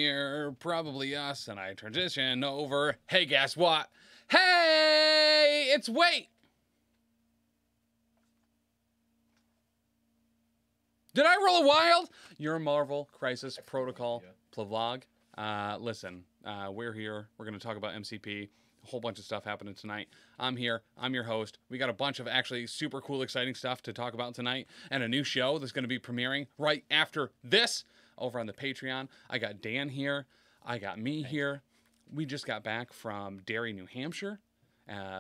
Here, probably us, and I transition over. Hey, guess what? Hey, it's Wait. Did I roll a wild? Your Marvel Crisis Protocol vlog. Listen, we're here. We're going to talk about MCP. A whole bunch of stuff happening tonight. I'm here. I'm your host. We got a bunch of actually super cool, exciting stuff to talk about tonight, and a new show that's going to be premiering right after this over on the Patreon. I got Dan here. I got me here. We just got back from Derry, New Hampshire,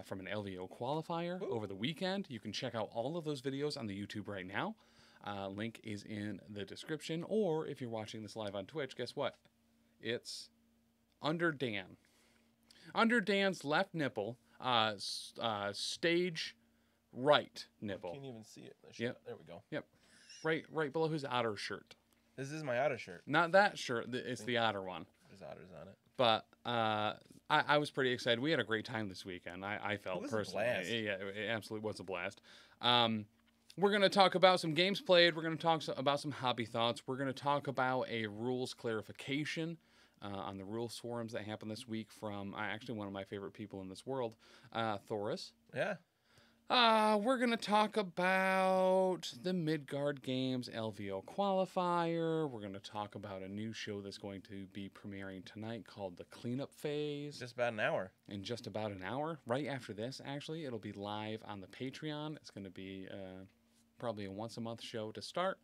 from an LVO qualifier over the weekend. You can check out all of those videos on the YouTube right now. Link is in the description. Or if you're watching this live on Twitch, guess what? It's under Dan. Under Dan's left nipple, stage right nipple. I can't even see it. Yep. There we go. Yep. Right below his otter shirt. This is my otter shirt. Not that shirt. It's the otter one. There's otters on it. But I was pretty excited. We had a great time this weekend. I felt personally. A blast. Yeah, it absolutely was a blast. We're going to talk about some games played. We're going to talk about some hobby thoughts. We're going to talk about a rules clarification on the rules forums that happened this week from actually one of my favorite people in this world, Thoris. Yeah. We're going to talk about the Midgard Games LVO qualifier. We're going to talk about a new show that's going to be premiering tonight called The Cleanup Phase. Just about an hour. In just about an hour. Right after this, actually. It'll be live on the Patreon. It's going to be probably a once-a-month show to start,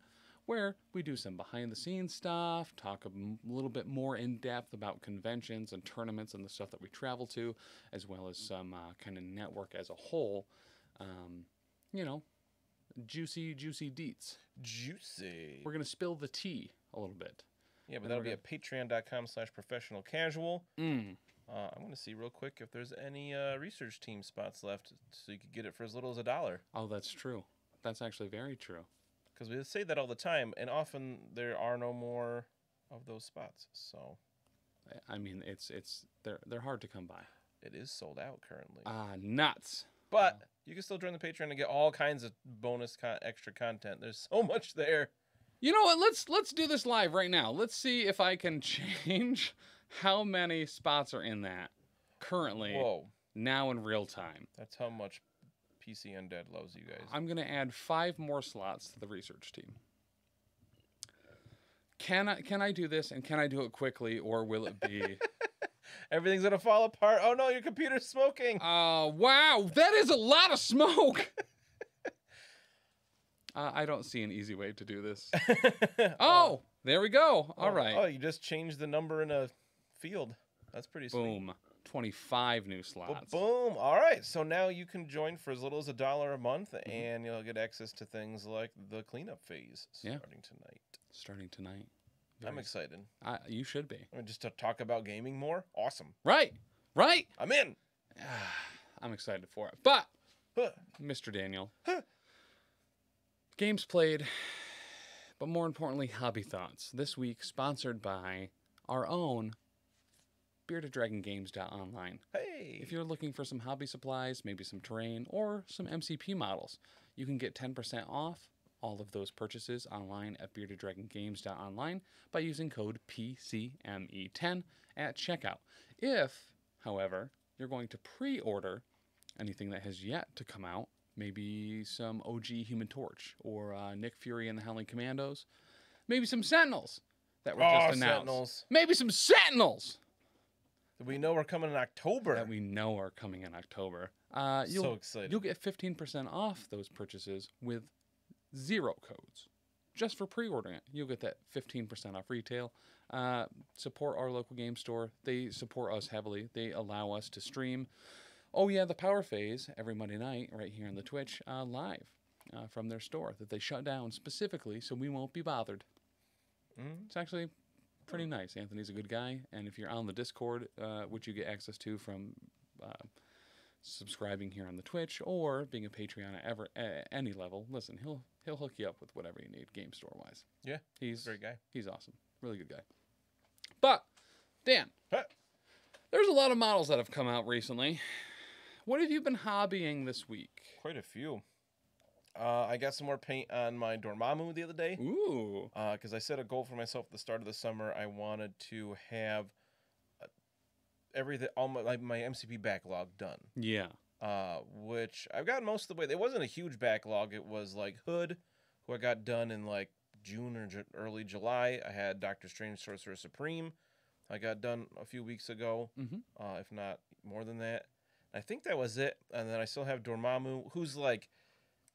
where we do some behind-the-scenes stuff, talk a little bit more in-depth about conventions and tournaments and the stuff that we travel to, as well as some kind of network as a whole. You know, juicy deets. Juicy. We're going to spill the tea a little bit. Yeah, but that'll be at patreon.com/professionalcasual. I'm going to see real quick if there's any research team spots left, so you could get it for as little as $1. Oh, that's true. That's actually very true. Because we say that all the time, and often there are no more of those spots. So, I mean, they're hard to come by. It is sold out currently. Nuts. But you can still join the Patreon and get all kinds of bonus extra content. There's so much there. You know what? Let's do this live right now. Let's see if I can change how many spots are in that currently. Whoa. Now in real time. That's how much PC Undead loves you guys. I'm going to add 5 more slots to the research team. Can I do this, and can I do it quickly, or will it be... Everything's going to fall apart. Oh, no, your computer's smoking. Wow. That is a lot of smoke. I don't see an easy way to do this. Oh, there we go. All right. Oh, you just changed the number in a field. That's pretty sweet. Boom. 25 new slots. Boom. All right. So now you can join for as little as $1 a month, and you'll get access to things like the cleanup phase starting tonight. Starting tonight. I'm excited. You should be. I mean, just to talk about gaming more. Awesome. Right. I'm in. I'm excited for it. But, Mr. Daniel, games played, but more importantly, hobby thoughts. This week, sponsored by our own BeardedDragonGames.online. Hey! If you're looking for some hobby supplies, maybe some terrain, or some MCP models, you can get 10% off all of those purchases online at BeardedDragonGames.online by using code PCME10 at checkout. If, however, you're going to pre-order anything that has yet to come out, maybe some OG Human Torch, or Nick Fury and the Howling Commandos, maybe some Sentinels that were just announced. Sentinels. Maybe some Sentinels! That we know are coming in October. That we know are coming in October. So excited. You'll get 15% off those purchases with 0 codes. Just for pre-ordering it. You'll get that 15% off retail. Support our local game store. They support us heavily. They allow us to stream. Oh yeah, the Power Phase every Monday night right here on the Twitch live from their store that they shut down specifically so we won't be bothered. It's actually pretty nice. Anthony's a good guy, and if you're on the Discord, which you get access to from subscribing here on the Twitch or being a Patreon at any level, listen, he'll hook you up with whatever you need game store wise. Yeah, he's a great guy. He's awesome, really good guy. But Dan, there's a lot of models that have come out recently. What have you been hobbying this week? Quite a few. I got some more paint on my Dormammu the other day. Ooh. Because I set a goal for myself at the start of the summer. I wanted to have everything, all my MCP backlog done. Yeah. Which I've gotten most of the way. It wasn't a huge backlog. It was like Hood, who I got done in like June or early July. I had Doctor Strange Sorcerer Supreme. I got done a few weeks ago, if not more than that. I think that was it. And then I still have Dormammu, who's like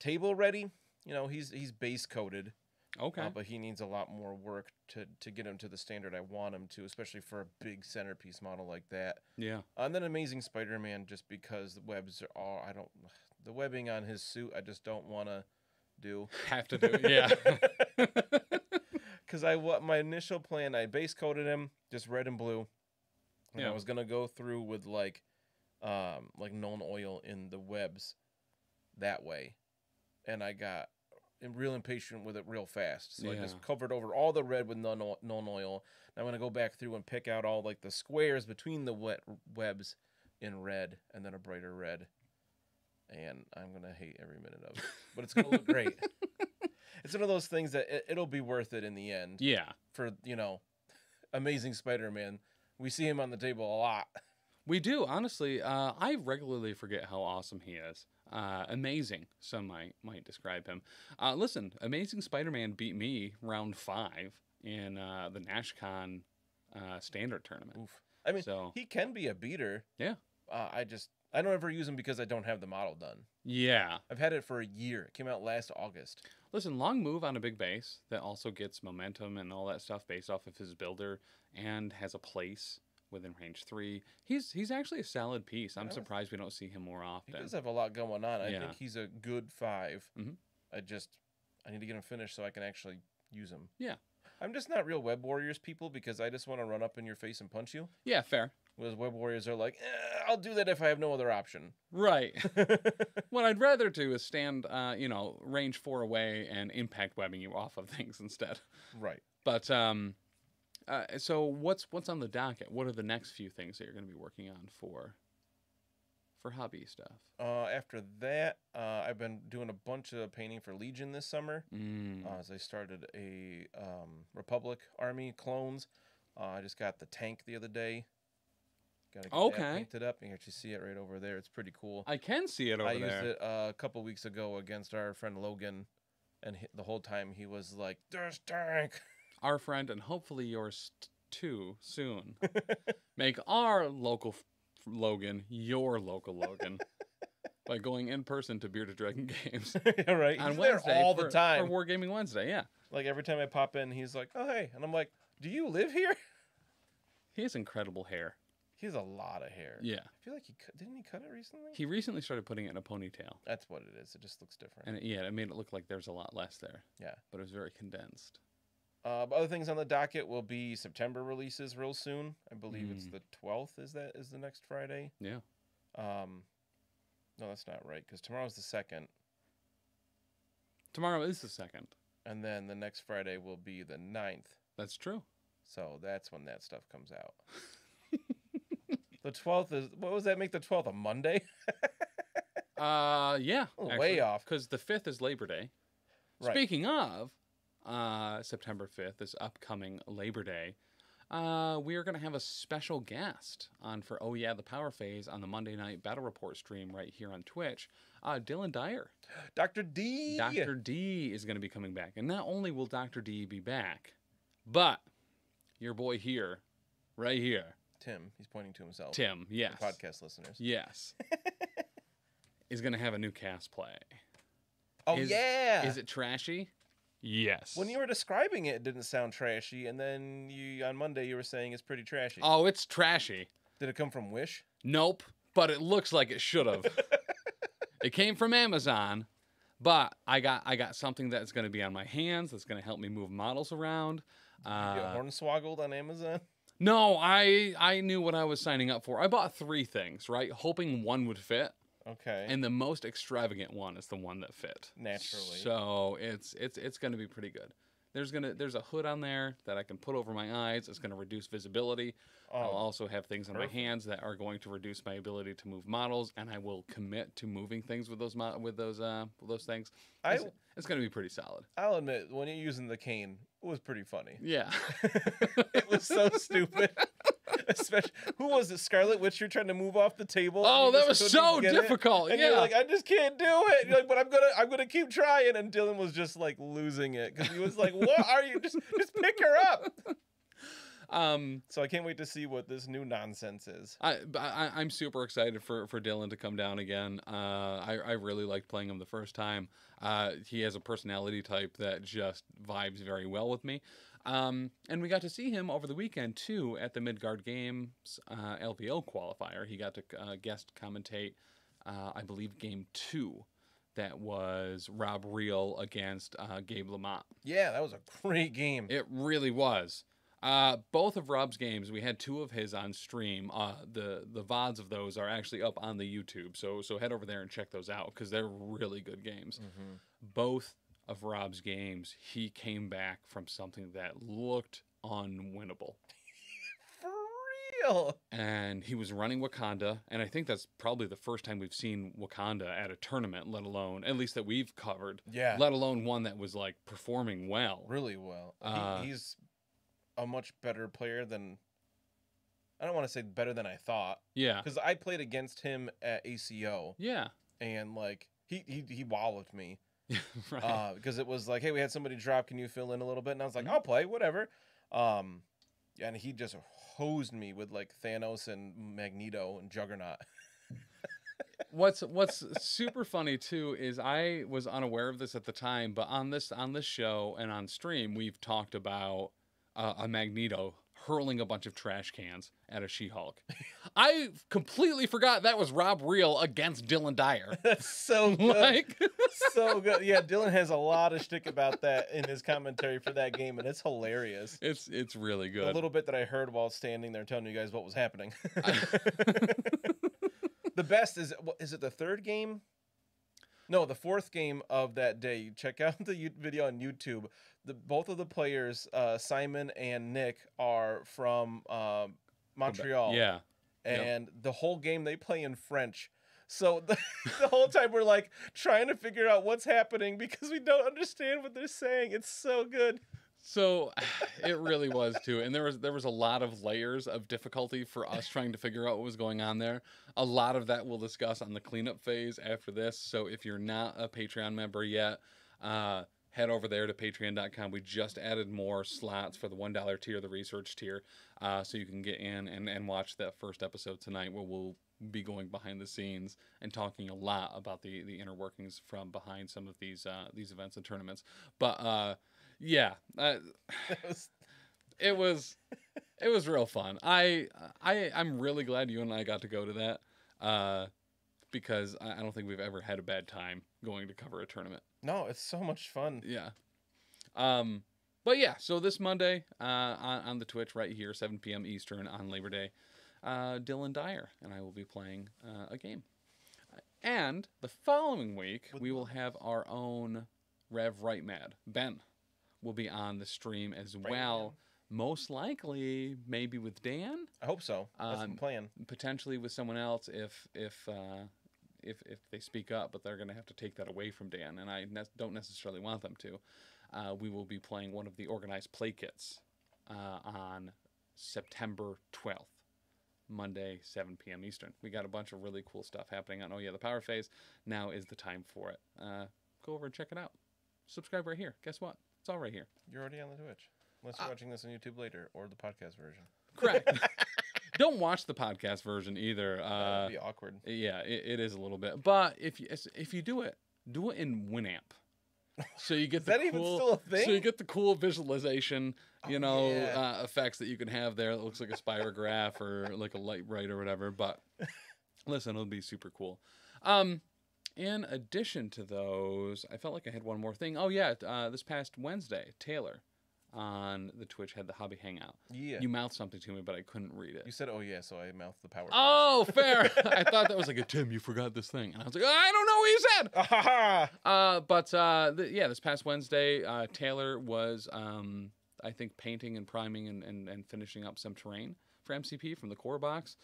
table ready. You know, he's base coated. Okay. But he needs a lot more work to get him to the standard I want him to, especially for a big centerpiece model like that. Yeah. And then Amazing Spider-Man, just because the webs are the webbing on his suit, I just don't want to do. Have to do it, yeah. Because my initial plan, I base coated him just red and blue, and I was gonna go through with like known oil in the webs that way, and I got real impatient with it real fast, so I just covered over all the red with known oil. And I'm gonna go back through and pick out all like the squares between the webs in red, and then a brighter red. And I'm gonna hate every minute of it, but it's gonna look great. It's one of those things that it'll be worth it in the end. Yeah. For Amazing Spider-Man, we see him on the table a lot. We do, honestly. I regularly forget how awesome he is. Amazing, some might describe him. Listen, Amazing Spider-Man beat me round 5 in the Nashcon standard tournament. Oof. I mean, he can be a beater. Yeah. I don't ever use him because I don't have the model done. Yeah. I've had it for a year. It came out last August. Listen, long move on a big base that also gets momentum and all that stuff based off of his builder and has a place within range 3. He's actually a solid piece. I'm surprised we don't see him more often. He does have a lot going on. I think he's a good 5. I need to get him finished so I can actually use him. Yeah. I'm just not real Web Warriors people because I just want to run up in your face and punch you. Yeah, fair. Whereas Web Warriors are like, I'll do that if I have no other option. Right. What I'd rather do is stand, range 4 away and impact webbing you off of things instead. Right. But so what's on the docket? What are the next few things that you're going to be working on for hobby stuff? After that, I've been doing a bunch of painting for Legion this summer. As I started a Republic Army clones. I just got the tank the other day. Got to get that painted up. You can actually see it right over there. It's pretty cool. I can see it over there. I used it a couple weeks ago against our friend Logan, and the whole time he was like, "There's tank." Our friend, and hopefully yours too soon. Make our local Logan your local Logan by going in person to Bearded Dragon Games. Right. On He's Wednesday there all the time. For Wargaming Wednesday, yeah. Like every time I pop in, he's like, "Oh hey," and I'm like, "Do you live here?" He has incredible hair. He has a lot of hair. Yeah. I feel like didn't he cut it recently? He recently started putting it in a ponytail. That's what it is. It just looks different. And it made it look like there's a lot less there. Yeah. But it was very condensed. Other things on the docket will be September releases real soon. I believe it's the 12th. Is the next Friday? Yeah. No, that's not right because tomorrow's the 2nd. Tomorrow is the 2nd. And then the next Friday will be the 9th. That's true. So that's when that stuff comes out. The 12th is, what was that make the 12th, a Monday? Yeah. Actually, way off. Because the 5th is Labor Day. Right. Speaking of, September 5th is upcoming Labor Day. We are going to have a special guest on for Oh Yeah, the Power Phase on the Monday night Battle Report stream right here on Twitch. Dylan Dyer. Dr. D. Dr. D is going to be coming back. And not only will Dr. D be back, but your boy here, right here. Tim, he's pointing to himself. Tim, yes. For podcast listeners. Yes. Is going to have a new cast play. Oh, yeah. Is it trashy? Yes. When you were describing it, it didn't sound trashy, and then on Monday you were saying it's pretty trashy. Oh, it's trashy. Did it come from Wish? Nope, but it looks like it should have. It came from Amazon, but I got something that's going to be on my hands that's going to help me move models around. You get hornswoggled on Amazon? No, I knew what I was signing up for. I bought 3 things, right? Hoping one would fit. Okay. And the most extravagant one is the one that fit. Naturally. So it's going to be pretty good. There's a hood on there that I can put over my eyes. It's gonna reduce visibility. I'll also have things on my hands that are going to reduce my ability to move models, and I will commit to moving things with those things. It's gonna be pretty solid. I'll admit, when you're using the cane, it was pretty funny. Yeah. It was so stupid. Especially, who was it? Scarlet Witch, you're trying to move off the table. Oh, that was so difficult. And you're like, I just can't do it. You're like, but I'm gonna keep trying. And Dylan was just like losing it because he was like, what are you? Just pick her up. So I can't wait to see what this new nonsense is. I'm super excited for Dylan to come down again. I really liked playing him the first time. He has a personality type that just vibes very well with me. And we got to see him over the weekend too at the Midgard Games LVO qualifier. He got to guest commentate, I believe, game 2. That was Rob Reel against Gabe Lamont. Yeah, that was a great game. It really was. Both of Rob's games, we had 2 of his on stream. The VODs of those are actually up on the YouTube, so head over there and check those out because they're really good games. Mm-hmm. Both of Rob's games, he came back from something that looked unwinnable. For real. And he was running Wakanda, and I think that's probably the first time we've seen Wakanda at a tournament, let alone, at least that we've covered. Yeah. Let alone one that was like performing well. Really well. He's a much better player than, I don't want to say better than I thought. Yeah. Because I played against him at ACO. Yeah. And like he walloped me. Right. Because it was like, hey, we had somebody drop, can you fill in a little bit? And I was like, I'll play, whatever. And he just hosed me with like Thanos and Magneto and Juggernaut. What's super funny too is I was unaware of this at the time, but on this show and on stream we've talked about a Magneto hurling a bunch of trash cans at a She-Hulk. I completely forgot that was Rob Reel against Dylan Dyer. That's so good. So good. Yeah, Dylan has a lot of shtick about that in his commentary for that game, and it's hilarious. It's really good. A little bit that I heard while standing there telling you guys what was happening. The best is it the third game? No, the fourth game of that day. Check out the video on YouTube. Both of the players, Simon and Nick, are from Montreal. Yeah. And the whole game they play in French. So the whole time we're like trying to figure out what's happening because we don't understand what they're saying. It's so good. So it really was too, and there was a lot of layers of difficulty for us trying to figure out what was going on there. A lot of that we'll discuss on the cleanup phase after this. So if you're not a Patreon member yet, head over there to patreon.com. We just added more slots for the $1 tier, the research tier, so you can get in and watch that first episode tonight where we'll be going behind the scenes and talking a lot about the inner workings from behind some of these events and tournaments. But yeah, it was real fun. I'm really glad you and I got to go to that because I don't think we've ever had a bad time going to cover a tournament. No, it's so much fun. Yeah. But yeah, so this Monday on the Twitch right here, 7 p.m. Eastern on Labor Day, Dylan Dyer and I will be playing a game. And the following week, we will have our own Rev Right Mad. Ben will be on the stream as well. Most likely, maybe with Dan. I hope so. That's the plan. Potentially with someone else if they speak up, but they're going to have to take that away from Dan, and I don't necessarily want them to. We will be playing one of the organized play kits on September 12th, Monday, 7 p.m. Eastern. We got a bunch of really cool stuff happening on the Power Phase. Now is the time for it. Go over and check it out. Subscribe right here. Guess what? It's all right here. You're already on the Twitch. Unless you're watching this on YouTube later or the podcast version. Correct. Don't watch the podcast version either. That would be awkward. Yeah, it is a little bit. But if you do it in Winamp. So you get the even still a thing? So you get the cool visualization, effects that you can have there. That looks like a spirograph or like a light bright or whatever. But listen, it'll be super cool. In addition to those, I felt like I had one more thing. Oh yeah, this past Wednesday, Taylor on the Twitch had the hobby hangout. Yeah. You mouthed something to me, but I couldn't read it. You said, "Oh yeah," so I mouthed the power. Oh, fair. I thought that was like a Tim. You forgot this thing, and I was like, I don't know what you said. Yeah, this past Wednesday, Taylor was, I think, painting and priming and finishing up some terrain for MCP from the core box.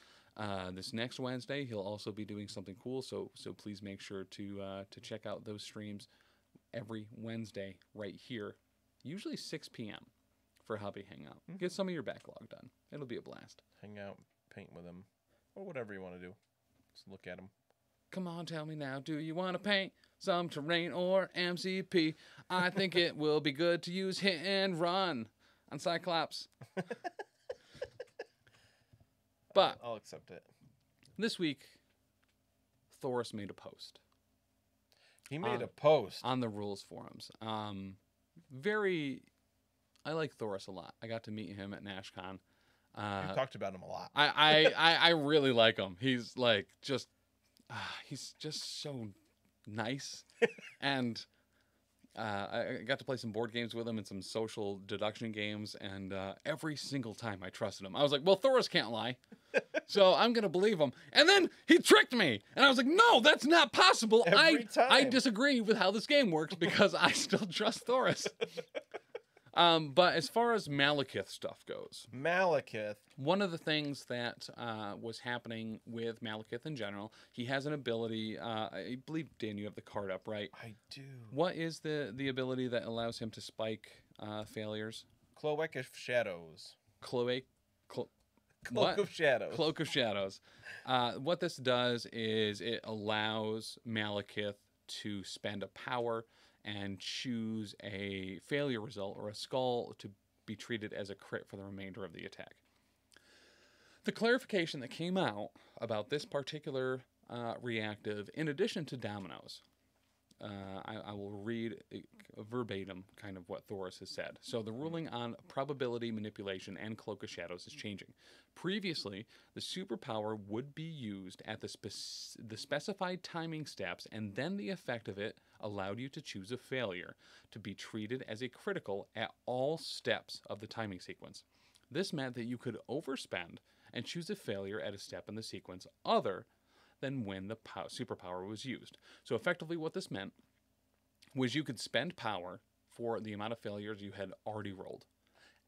This next Wednesday, he'll also be doing something cool. So please make sure to check out those streams every Wednesday right here. Usually 6 p.m. for Hobby Hangout. Get some of your backlog done. It'll be a blast. Hang out, paint with him, or whatever you want to do. Just look at him. Come on, tell me now, do you want to paint some terrain or MCP? I think it will be good to use hit and run on Cyclops. But I'll accept it. This week, Thoris made a post. He made a post on the rules forums. I like Thoris a lot. I got to meet him at Nashcon. We've talked about him a lot. I really like him. He's like he's just so nice. And I got to play some board games with him and some social deduction games. And every single time I trusted him. I was like, well, Thoris can't lie. So I'm going to believe him. And then he tricked me. And I was like, no, that's not possible. Every time. I disagree with how this game works because I still trust Thoris. But as far as Malekith stuff goes, one of the things that was happening with Malekith in general, he has an ability. I believe, Dan, you have the card up, right? I do. What is the ability that allows him to spike failures? Cloak of Shadows. Cloak of Shadows. Cloak of Shadows. What this does is it allows Malekith to spend a power and choose a failure result or a skull to be treated as a crit for the remainder of the attack. The clarification that came out about this particular reactive, in addition to dominoes, I will read verbatim kind of what Thoris has said. So the ruling on probability manipulation and Cloak of Shadows is changing. Previously, the superpower would be used at the specified timing steps, and then the effect of it allowed you to choose a failure to be treated as a critical at all steps of the timing sequence. This meant that you could overspend and choose a failure at a step in the sequence other than when the superpower was used. So effectively what this meant was you could spend power for the amount of failures you had already rolled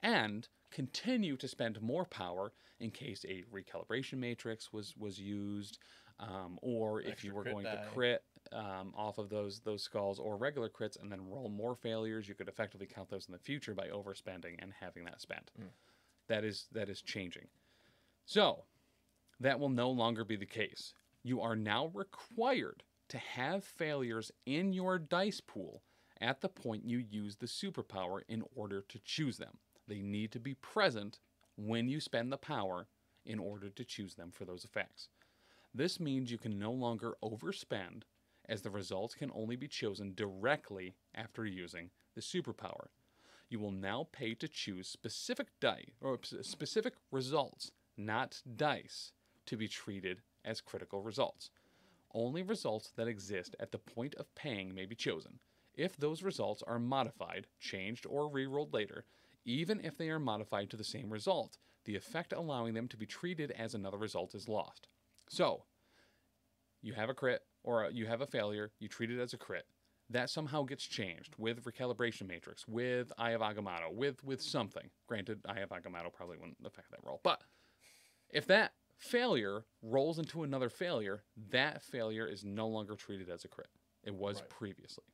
and continue to spend more power in case a recalibration matrix was used, or if you were going to crit off of those skulls or regular crits and then roll more failures, you could effectively count those in the future by overspending and having that spent. That is changing. So that will no longer be the case. You are now required to have failures in your dice pool at the point you use the superpower in order to choose them. They need to be present when you spend the power in order to choose them for those effects. This means you can no longer overspend, as the results can only be chosen directly after using the superpower. You will now pay to choose specific specific results, not dice, to be treated as critical results. Only results that exist at the point of paying may be chosen. If those results are modified, changed, or rerolled later, even if they are modified to the same result, the effect allowing them to be treated as another result is lost. So, you have a crit, or you have a failure, you treat it as a crit. That somehow gets changed with recalibration matrix, with Eye of Agamotto, with something. Granted, Eye of Agamotto probably wouldn't affect that roll. But if that failure rolls into another failure, that failure is no longer treated as a crit. It was previously.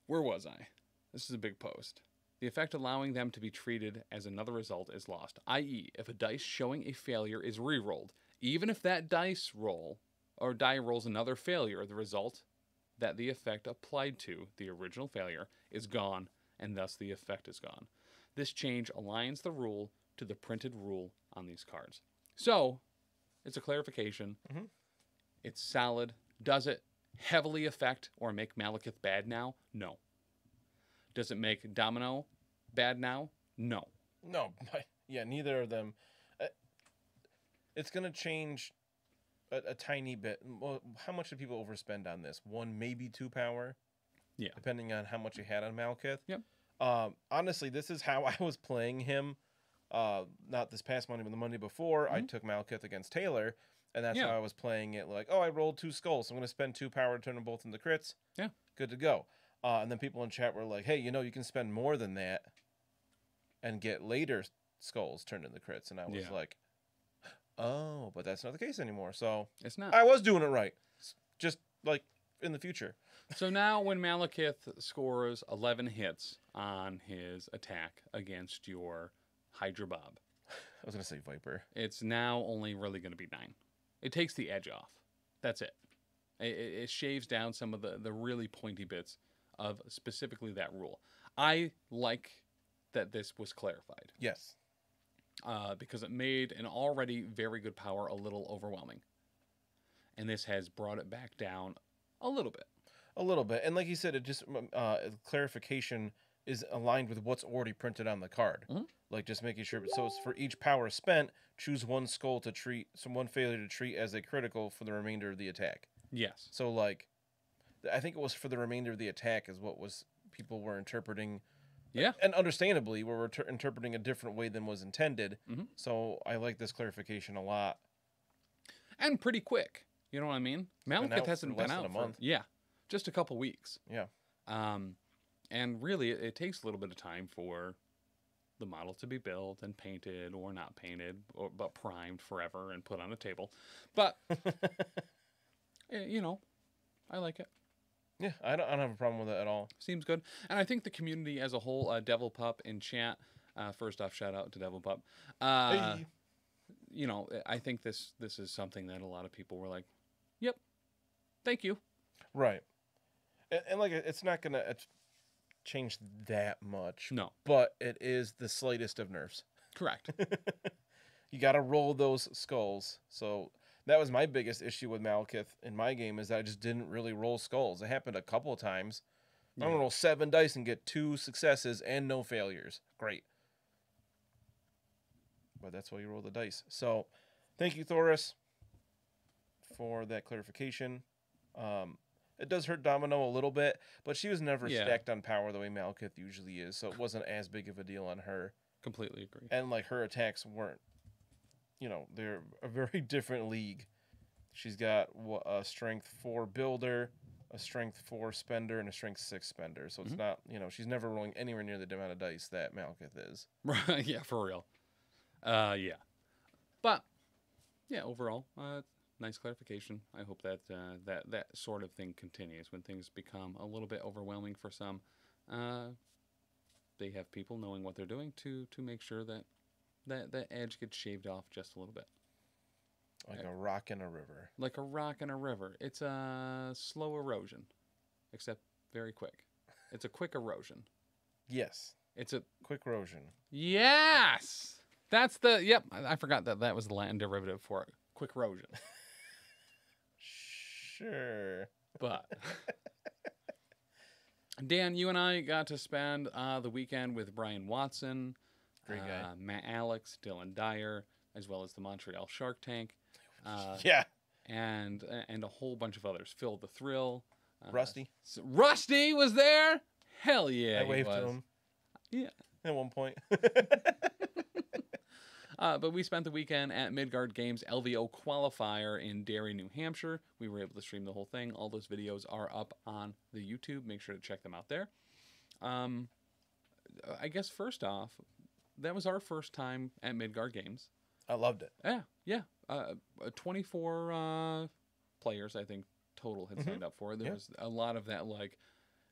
Where was I? This is a big post. The effect allowing them to be treated as another result is lost, i.e., if a dice showing a failure is re-rolled, even if that dice roll or die rolls another failure, the result that the effect applied to the original failure is gone, and thus the effect is gone. This change aligns the rule to the printed rule on these cards. So, it's a clarification. It's solid. Does it heavily affect or make Malekith bad now? No. Does it make Domino bad now? No. No. Yeah, neither of them. It's going to change a tiny bit. Well, how much do people overspend on this? 1, maybe 2 power? Yeah. Depending on how much you had on Malekith. Yep. Honestly, this is how I was playing him. Not this past Monday, but the Monday before. I took Malekith against Taylor, and that's how I was playing it. Like, oh, I rolled 2 skulls. So I'm going to spend 2 power to turn them both into crits. Yeah. Good to go. And then people in chat were like, hey, you can spend more than that and get later skulls turned into crits. And I was like, oh, but that's not the case anymore. So it's not. I was doing it right. Just like in the future. So now when Malekith scores 11 hits on his attack against your Hydra Bob. I was going to say Viper. It's now only really going to be 9. It takes the edge off. That's it. It shaves down some of the really pointy bits of specifically that rule. I like that this was clarified. Yes. Because it made an already very good power a little overwhelming. And this has brought it back down a little bit. A little bit. And like you said, it just clarification is aligned with what's already printed on the card. Mm-hmm. Like just making sure. So it's for each power spent, choose 1 skull to treat, one failure to treat as a critical for the remainder of the attack. Yes. So like, I think it was for the remainder of the attack is what was people were interpreting. Yeah. And understandably, we're interpreting a different way than was intended. Mm-hmm. So I like this clarification a lot. And pretty quick. You know what I mean? Malekith hasn't been out a month. Just a couple weeks. Yeah. And really, it takes a little bit of time for the model to be built and painted or not painted, but primed forever and put on a table. But, I like it. Yeah, I don't have a problem with it at all. Seems good. And I think the community as a whole, Devil Pup in chat, first off, shout out to Devil Pup. Hey. I think this is something that a lot of people were like, yep, thank you. Right. And like, it's not going to change that much. No. But it is the slightest of nerfs. Correct. You got to roll those skulls. So that was my biggest issue with Malekith in my game is that I just didn't really roll skulls. It happened a couple of times. I'm going to roll 7 dice and get 2 successes and no failures. Great. But that's why you roll the dice. So thank you, Thoris, for that clarification. It does hurt Domino a little bit, but she was never stacked on power the way Malekith usually is, so it wasn't as big of a deal on her. Completely agree. And like her attacks weren't, they're a very different league. She's got a strength 4 builder, a strength 4 spender, and a strength 6 spender. So it's not, she's never rolling anywhere near the amount of dice that Malekith is. Right? Yeah, for real. Yeah. But yeah, overall, nice clarification. I hope that that sort of thing continues when things become a little bit overwhelming for some. They have people knowing what they're doing to make sure that edge gets shaved off just a little bit. Like a rock in a river. Like a rock in a river. It's a slow erosion, except very quick. It's a quick erosion. Yes. It's a quick erosion. Yes. That's the, yep, I forgot that was the Latin derivative for it. Quick erosion. Sure. But Dan, you and I got to spend the weekend with Brian Watson, great guy, Matt Alex, Dylan Dyer, as well as the Montreal Shark Tank. And a whole bunch of others. Phil the Thrill. Rusty. Rusty was there? Hell yeah. I waved to him. Yeah. At one point. But we spent the weekend at Midgard Games LVO qualifier in Derry, New Hampshire. We were able to stream the whole thing. All those videos are up on the YouTube. Make sure to check them out there. I guess first off, that was our first time at Midgard Games. I loved it. Yeah. 24 players, I think, total had signed up for it. There was a lot of that, like,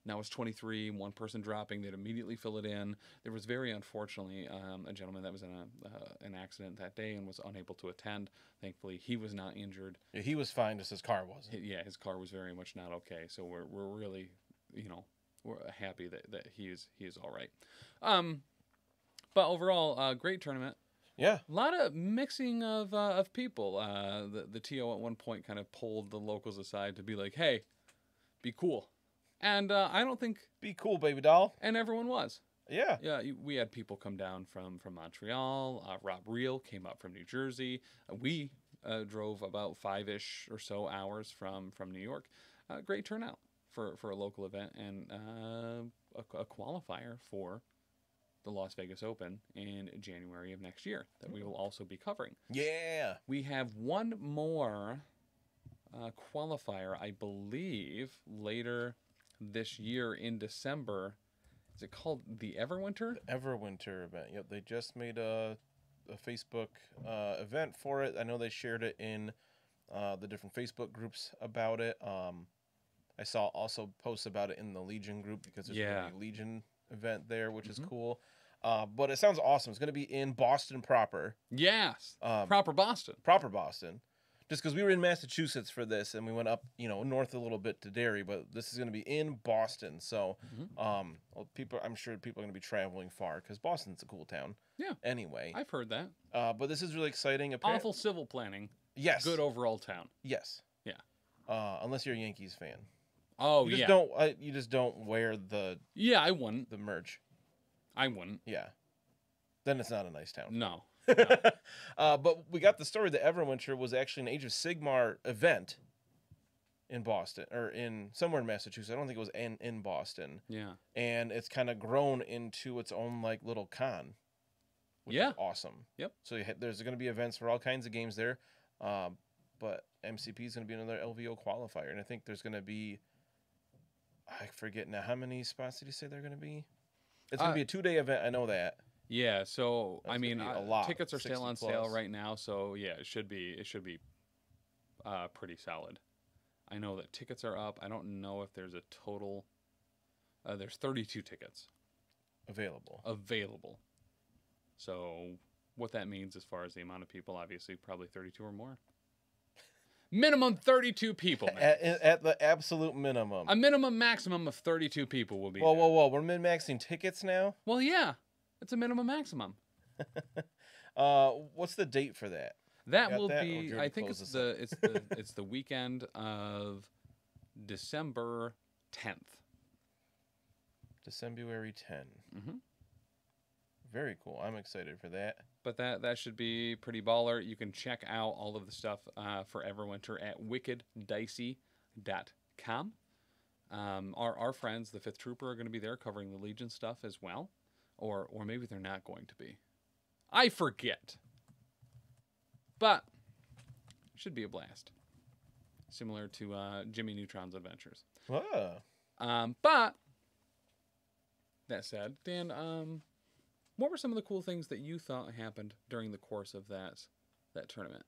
now it's 23, one person dropping, they'd immediately fill it in. There was very unfortunately a gentleman that was in an accident that day and was unable to attend. Thankfully, he was not injured. Yeah, he was fine, just his car wasn't. Yeah, his car was very much not okay. So we're really, we're happy that he is all right. But overall, great tournament. Yeah. A lot of mixing of people. The TO at one point kind of pulled the locals aside to be like, hey, be cool. And I don't think... Be cool, baby doll. And everyone was. Yeah. Yeah, we had people come down from Montreal. Rob Reel came up from New Jersey. We drove about 5-ish or so hours from New York. Great turnout. for a local event and a qualifier for the Las Vegas Open in January of next year that we will also be covering. Yeah. We have one more qualifier, I believe, later this year in December. Is it called the Everwinter? The Everwinter event. Yep, they just made a Facebook event for it. I know they shared it in the different Facebook groups about it. I saw also posts about it in the Legion group because there's going to be a Legion event there, which is cool. But it sounds awesome. It's going to be in Boston proper. Yes. Proper Boston. Proper Boston. Just because we were in Massachusetts for this and we went up, north a little bit to Derry, but this is going to be in Boston. So, I'm sure people are going to be traveling far because Boston's a cool town. Yeah. Anyway. I've heard that. But this is really exciting. Awful civil planning. Yes. Good overall town. Yes. Yeah. Unless you're a Yankees fan. Oh, you just don't wear the... Yeah, I wouldn't. The merch. I wouldn't. Yeah. Then it's not a nice town. No. But we got the story that Everwinter was actually an Age of Sigmar event in Boston, or in somewhere in Massachusetts. I don't think it was in Boston. Yeah. And it's kind of grown into its own little con, which is awesome. Yep. So there's going to be events for all kinds of games there, but MCP is going to be another LVO qualifier, and I think there's going to be, I forget now, how many spots did you say there are going to be? It's going to be a 2-day event. I know that. Yeah, so That's I mean, a lot. tickets are still on 60 plus. sale right now, so yeah, it should be pretty solid. I know that tickets are up. I don't know if there's a total. There's 32 tickets available. So what that means as far as the amount of people, obviously, probably 32 or more. Minimum 32 people, man. At the absolute minimum. A minimum maximum of 32 people will be. Whoa! We're min-maxing tickets now. Well, yeah. It's a minimum maximum. What's the date for that? That will be. I think it's the weekend of December 10th. December 10. Mm-hmm. Very cool. I'm excited for that. But that should be pretty baller. You can check out all of the stuff for Everwinter at wickeddicey.com. Our friends, the 5th Trooper, are going to be there covering the Legion stuff as well. Or maybe they're not going to be. I forget. But should be a blast. Similar to Jimmy Neutron's adventures. Whoa. But that said, Dan, what were some of the cool things that you thought happened during the course of that tournament?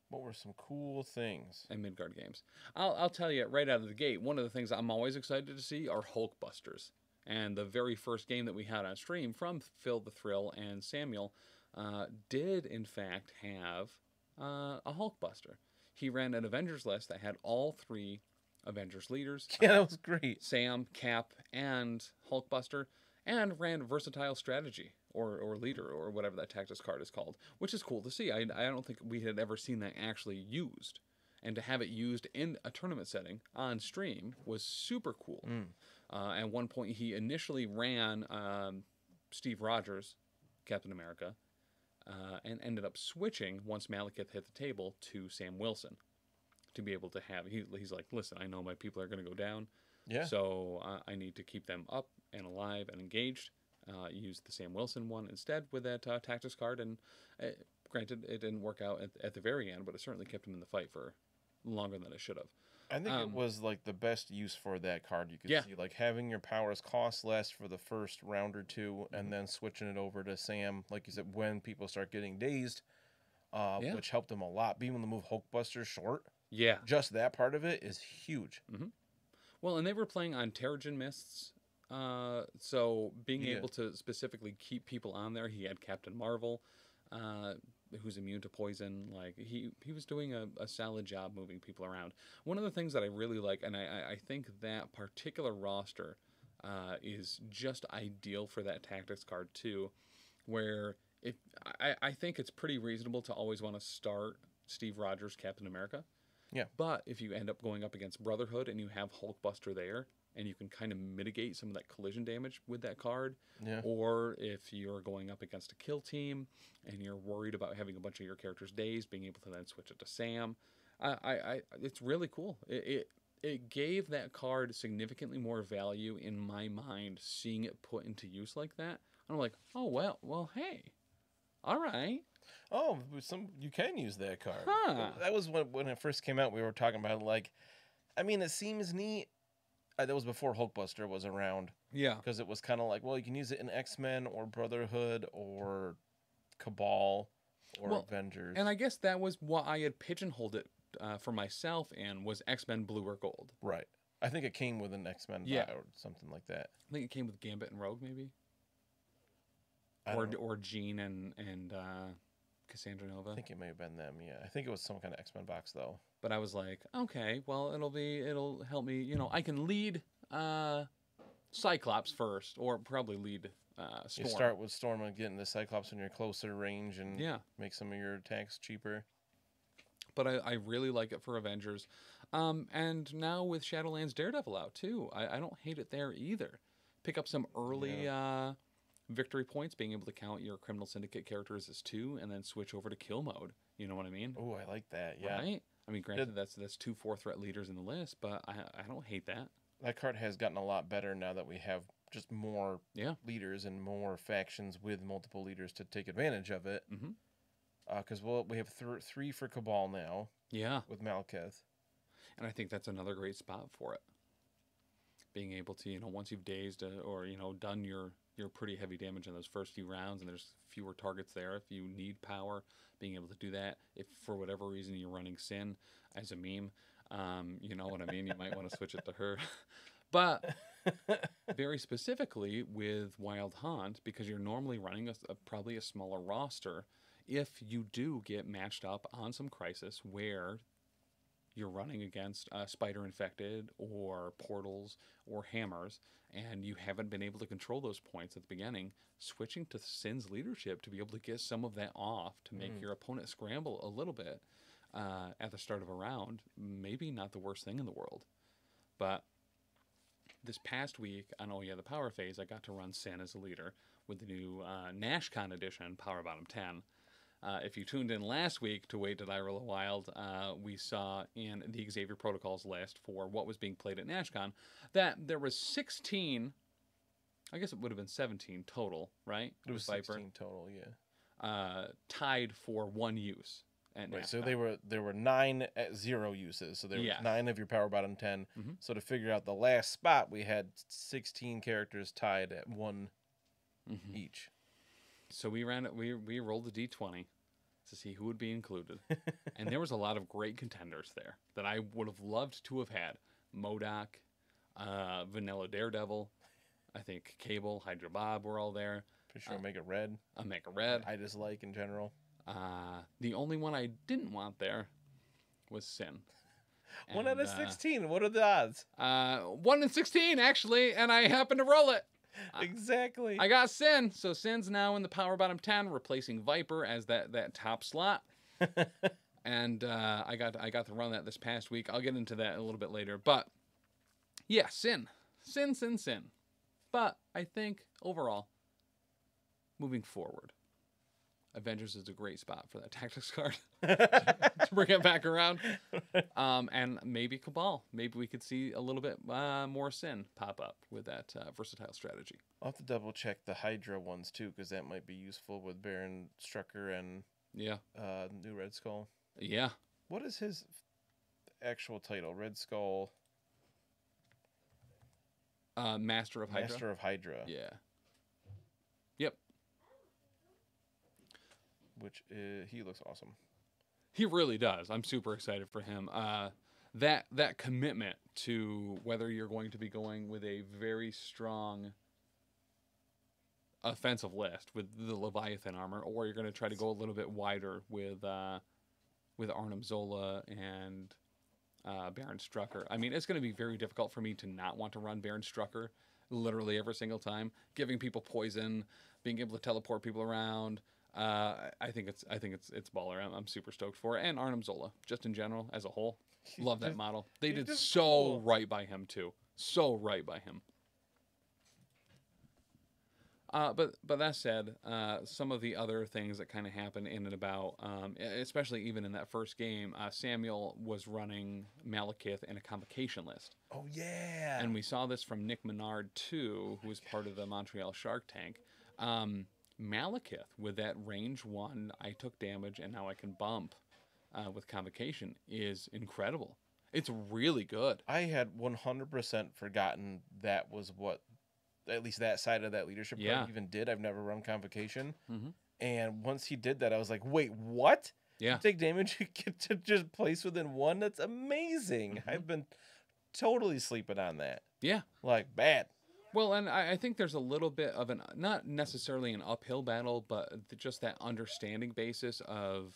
What were some cool things? And Midgard games. I'll tell you right out of the gate, one of the things I'm always excited to see are Hulkbusters. And the very first game that we had on stream from Phil the Thrill and Samuel did, in fact, have a Hulkbuster. He ran an Avengers list that had all 3 Avengers leaders. Yeah, that was great. Sam, Cap, and Hulkbuster. And ran Versatile Strategy, or Leader, or whatever that tactics card is called. Which is cool to see. I don't think we had ever seen that actually used. And to have it used in a tournament setting on stream was super cool. At one point, he initially ran Steve Rogers, Captain America, and ended up switching once Malekith hit the table to Sam Wilson to be able to have. He's like, listen, I know my people are going to go down, so I need to keep them up and alive and engaged. Used the Sam Wilson one instead with that tactics card, and granted, it didn't work out at the very end, but it certainly kept him in the fight for longer than it should have. I think it was the best use for that card you could see, having your powers cost less for the first round or two, and then switching it over to Sam, like you said, when people start getting dazed, which helped them a lot. Being able to move Hulkbuster short, just that part of it is huge. Mm-hmm. Well, and they were playing on Terrigen Mists, so being able to specifically keep people on there, he had Captain Marvel, who's immune to poison. Like he was doing a solid job moving people around. One of the things that I really like, and I think that particular roster is just ideal for that tactics card too, where I think it's pretty reasonable to always want to start Steve Rogers, Captain America. Yeah. But if you end up going up against Brotherhood and you have Hulkbuster there, and you can kind of mitigate some of that collision damage with that card. Yeah. Or if you're going up against a kill team and you're worried about having a bunch of your characters dazed, being able to then switch it to Sam. It's really cool. it gave that card significantly more value in my mind, seeing it put into use like that. And I'm like, oh, well, hey, all right. Oh, you can use that card. Huh. That was when it first came out. We were talking about it, like, I mean, it seems neat. That was before Hulkbuster was around. Yeah. Because it was kind of like, well, you can use it in X-Men or Brotherhood or Cabal or Avengers. And I guess that was what I had pigeonholed it for myself in, was X-Men Blue or Gold. Right. I think it came with an X-Men or something like that. I think it came with Gambit and Rogue, maybe. Or Jean and Cassandra Nova. I think it may have been them. Yeah, I think it was some kind of X-Men box though. But I was like, okay, well, it'll help me. You know, I can lead Cyclops first, or probably lead Storm. You start with Storm and get into Cyclops when you're closer range, and make some of your attacks cheaper. But I really like it for Avengers. And now with Shadowlands Daredevil out too, I don't hate it there either. Pick up some early victory points, being able to count your Criminal Syndicate characters as 2, and then switch over to kill mode. You know what I mean? Oh, I like that. Yeah. Right? I mean, granted, that's 2 4-threat leaders in the list, but I don't hate that. That card has gotten a lot better now that we have just more leaders and more factions with multiple leaders to take advantage of it. Because we have 3 for Cabal now. Yeah. With Malekith. And I think that's another great spot for it. Being able to, you know, once you've dazed or, you know, done your pretty heavy damage in those first few rounds, and there's fewer targets there, if you need power, being able to do that. If for whatever reason you're running Sin as a meme, you know what I mean? You might want to switch it to her. But very specifically with Wild Hunt, because you're normally running probably a smaller roster, if you do get matched up on some crisis where you're running against Spider Infected or Portals or Hammers, and you haven't been able to control those points at the beginning, switching to Sin's leadership to be able to get some of that off to make your opponent scramble a little bit at the start of a round, maybe not the worst thing in the world. But this past week on the Power Phase, I got to run Sin as a leader with the new Nashcon edition, Power Bottom 10. If you tuned in last week to Wait Did I Roll a Wild, we saw in the Xavier Protocols list for what was being played at Nashcon that there was 16, I guess it would have been 17 total, right? It was 16 total, yeah. Tied for 1 use at right, Nashcon. So there were 9 at 0 uses, so there were 9 of your Power Bottom 10. So to figure out the last spot, we had 16 characters tied at 1 each. So we rolled a D20 to see who would be included. And there was a lot of great contenders there that I would have loved to have had. MODOK, Vanilla Daredevil, I think Cable, Hydra Bob were all there. Pretty sure Omega Red. Omega Red. I dislike in general. The only one I didn't want there was Sin. 1 out of 16. What are the odds? 1 in 16, actually, and I happened to roll it. Exactly. I got Sin, so Sin's now in the Power Bottom 10, replacing Viper as that top slot. And I got to run that this past week. I'll get into that a little bit later, but yeah, Sin. But I think overall, moving forward, Avengers is a great spot for that tactics card to bring it back around. And maybe Cabal. Maybe we could see a little bit more Sin pop up with that versatile strategy. I'll have to double check the Hydra ones too, because that might be useful with Baron Strucker and New Red Skull. Yeah. What is his actual title? Red Skull. Master of Hydra. Master of Hydra. Yeah. Yep. Which he looks awesome. He really does. I'm super excited for him. That commitment to whether you're going to be going with a very strong offensive list with the Leviathan armor, or you're going to try to go a little bit wider with Arnim Zola and Baron Strucker. I mean, it's going to be very difficult for me to not want to run Baron Strucker literally every single time, giving people poison, being able to teleport people around. I think it's baller. I'm super stoked for it. And Arnim Zola, just in general, as a whole, love that model. They did so cool. Right by him too. So right by him. But that said, some of the other things that kind of happened in and about, especially even in that first game, Samuel was running Malekith in a convocation list. Oh, yeah. And we saw this from Nick Menard, too, who was part of the Montreal Shark Tank. Malekith, with that range 1, I took damage, and now I can bump with convocation, is incredible. It's really good. I had 100% forgotten that was what, at least that side of that leadership part even did. I've never run convocation. And once he did that, I was like, wait, what? Yeah. You take damage, you get to just place within 1? That's amazing. I've been totally sleeping on that. Yeah. Like, bad. Well, and I think there's a little bit of not necessarily an uphill battle, but just that understanding basis of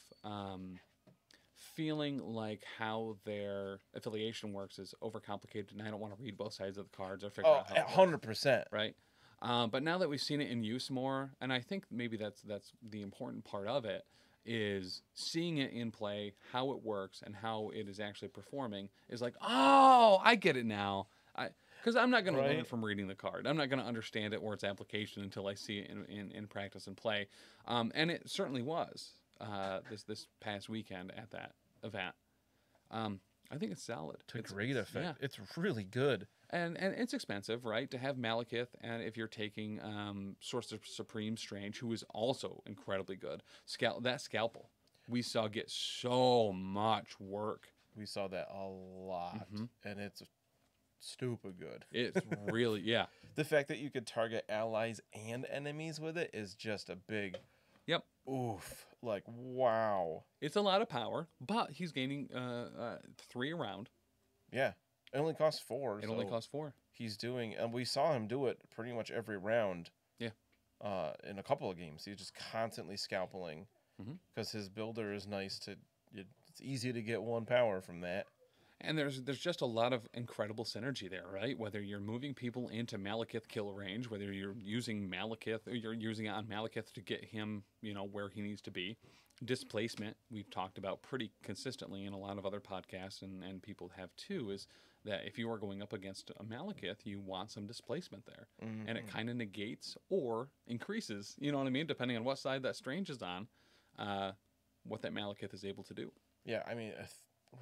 feeling like how their affiliation works is overcomplicated, and I don't want to read both sides of the cards or figure out how it works, 100%. right? But now that we've seen it in use more, and I think maybe that's the important part of it, is seeing it in play, how it works, and how it is actually performing is like, oh, I get it now. Because I'm not going to learn it from reading the card. I'm not going to understand it or its application until I see it in practice and play. And it certainly was this past weekend at that event. I think it's solid. It's a great effect. Yeah. It's really good. And it's expensive, right? To have Malekith, and if you're taking Sorcerer Supreme Strange, who is also incredibly good. That Scalpel we saw get so much work. We saw that a lot. And it's stupid good. It's really, yeah. The fact that you could target allies and enemies with it is just a big... Yep. Oof. Like, wow. It's a lot of power, but he's gaining 3 a round. Yeah. It only costs 4. It only costs 4. He's doing... And we saw him do it pretty much every round. Yeah. In a couple of games. He's just constantly scalpeling. Because his builder is nice to... It's easy to get 1 power from that. And there's just a lot of incredible synergy there, right? Whether you're moving people into Malekith kill range, whether you're using Malekith, or you're using it on Malekith to get him, where he needs to be. Displacement, we've talked about pretty consistently in a lot of other podcasts, and people have too, is that if you are going up against a Malekith, you want some displacement there. And it kind of negates or increases, you know what I mean, depending on what side that Strange is on, what that Malekith is able to do. Yeah, I mean...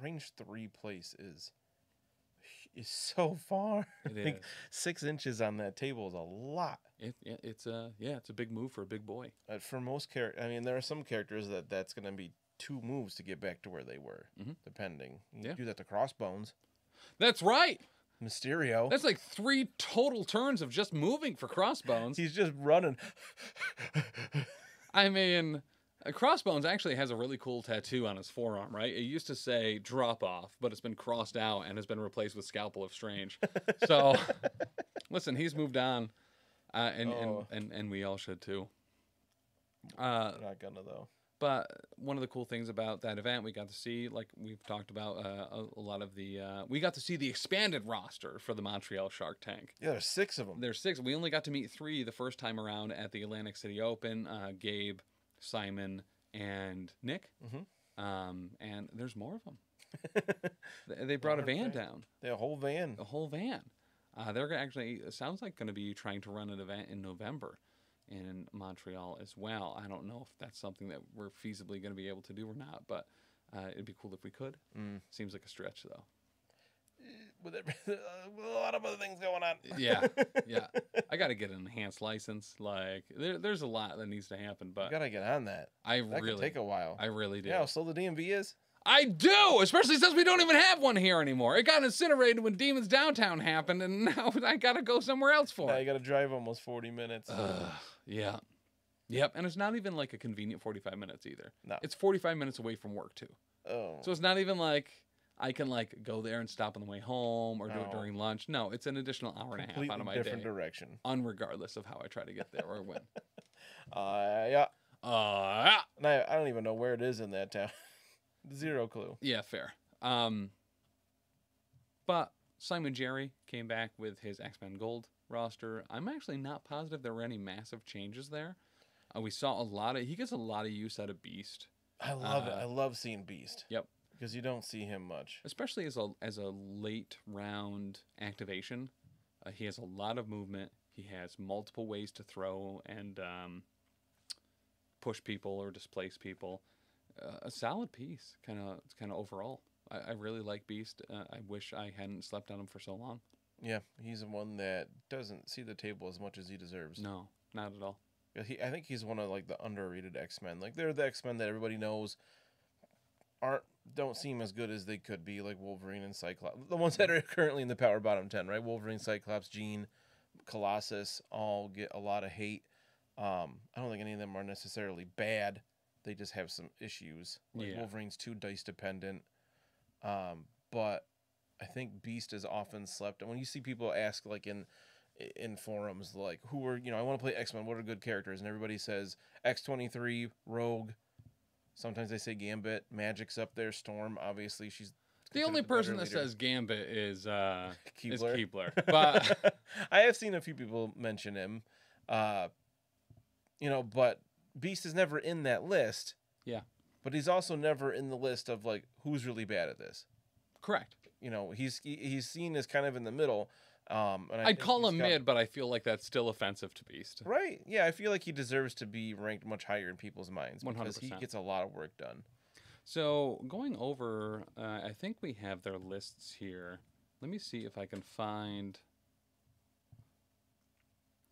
range 3 place is so far. It is. Like 6 inches on that table is a lot. It's a big move for a big boy. For most characters, I mean, there are some characters that's going to be 2 moves to get back to where they were, depending. You do that to Crossbones. That's right. Mysterio. That's like 3 total turns of just moving for Crossbones. He's just running. I mean... Crossbones actually has a really cool tattoo on his forearm, right? It used to say drop off, but it's been crossed out and has been replaced with Scalpel of Strange. So, listen, he's moved on, and we all should too. Not gonna though. But one of the cool things about that event, we got to see, like we've talked about, a lot of the. We got to see the expanded roster for the Montreal Shark Tank. Yeah, there's 6 of them. There's 6. We only got to meet 3 the first time around at the Atlantic City Open. Gabe, Simon, and Nick. And there's more of them. They brought a van down. A whole van. A whole van. They're actually, it sounds like, going to be trying to run an event in November in Montreal as well. I don't know if that's something that we're feasibly going to be able to do or not, but it'd be cool if we could. Seems like a stretch, though. With a lot of other things going on. Yeah. I got to get an enhanced license. Like, there's a lot that needs to happen, but... You got to get on that. That could take a while. I really do. Yeah, how slow the DMV is? I do! Especially since we don't even have one here anymore. It got incinerated when Demons Downtown happened, and now I got to go somewhere else for it. Now you got to drive almost 40 minutes. Yeah. Yep, and it's not even like a convenient 45 minutes either. No. It's 45 minutes away from work, too. Oh. So it's not even like... I can go there and stop on the way home or do it during lunch. No, it's an additional hour and a half out of my day. Completely different direction. Unregardless of how I try to get there or when. Yeah. And I don't even know where it is in that town. 0 clue. Yeah, fair. But Simon Jerry came back with his X-Men Gold roster. I'm actually not positive there were any massive changes there. We saw a lot of... He gets a lot of use out of Beast. I love it. I love seeing Beast. Yep. Because you don't see him much. Especially as a late round activation. He has a lot of movement. He has multiple ways to throw and push people or displace people. A solid piece, kind of overall. I really like Beast. I wish I hadn't slept on him for so long. Yeah, he's the one that doesn't see the table as much as he deserves. No, not at all. I think he's one of like the underrated X-Men. Like they're the X-Men that everybody knows don't seem as good as they could be, like Wolverine and Cyclops. The ones that are currently in the Power Bottom 10, right? Wolverine, Cyclops, Jean, Colossus all get a lot of hate. I don't think any of them are necessarily bad. They just have some issues. Like Wolverine's too dice dependent. But I think Beast is often slept. And when you see people ask, like in forums, like who are, I want to play X-Men, what are good characters? And everybody says X-23, Rogue. Sometimes they say Gambit. Magic's up there. Storm, obviously, she's the only person that says Gambit is Keebler. But I have seen a few people mention him. But Beast is never in that list. Yeah. But he's also never in the list of like who's really bad at this. Correct. He's seen as kind of in the middle. And I'd call him mid, but I feel like that's still offensive to Beast. Right. Yeah, I feel like he deserves to be ranked much higher in people's minds because 100%. he gets a lot of work done. So going over, I think we have their lists here. Let me see if I can find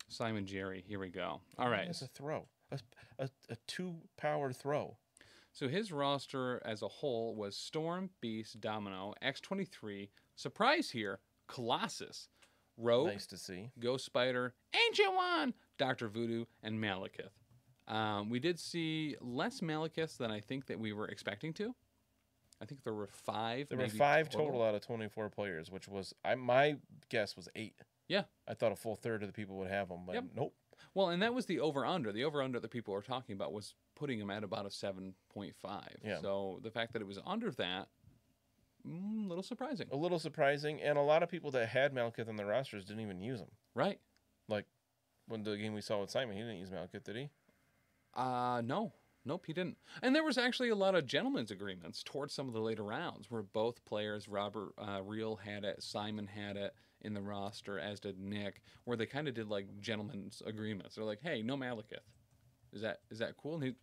Simon Jerry. Here we go. All right. It's a throw. A 2-power throw. So his roster as a whole was Storm, Beast, Domino, X-23, surprise here, Colossus, Rogue, nice to see, Ghost Spider, Ancient One, Dr. Voodoo, and Malekith. We did see less Malekiths than I think that we were expecting to. I think there were 5. There were 5 total out of 24 players, which was my guess was 8. Yeah. I thought a full third of the people would have them, but nope. Well, and that was the over-under. The over-under that people were talking about was putting him at about a 7.5. Yeah. So the fact that it was under that, a little surprising. A little surprising, and a lot of people that had Malekith on their rosters didn't even use him. Right. Like, when the game we saw with Simon, he didn't use Malekith, did he? No. Nope, he didn't. And there was actually a lot of gentlemen's agreements towards some of the later rounds where both players, Robert Reel had it, Simon had it in the roster, as did Nick, where they kind of did like gentlemen's agreements. They're like, hey, no Malekith. Is that cool? And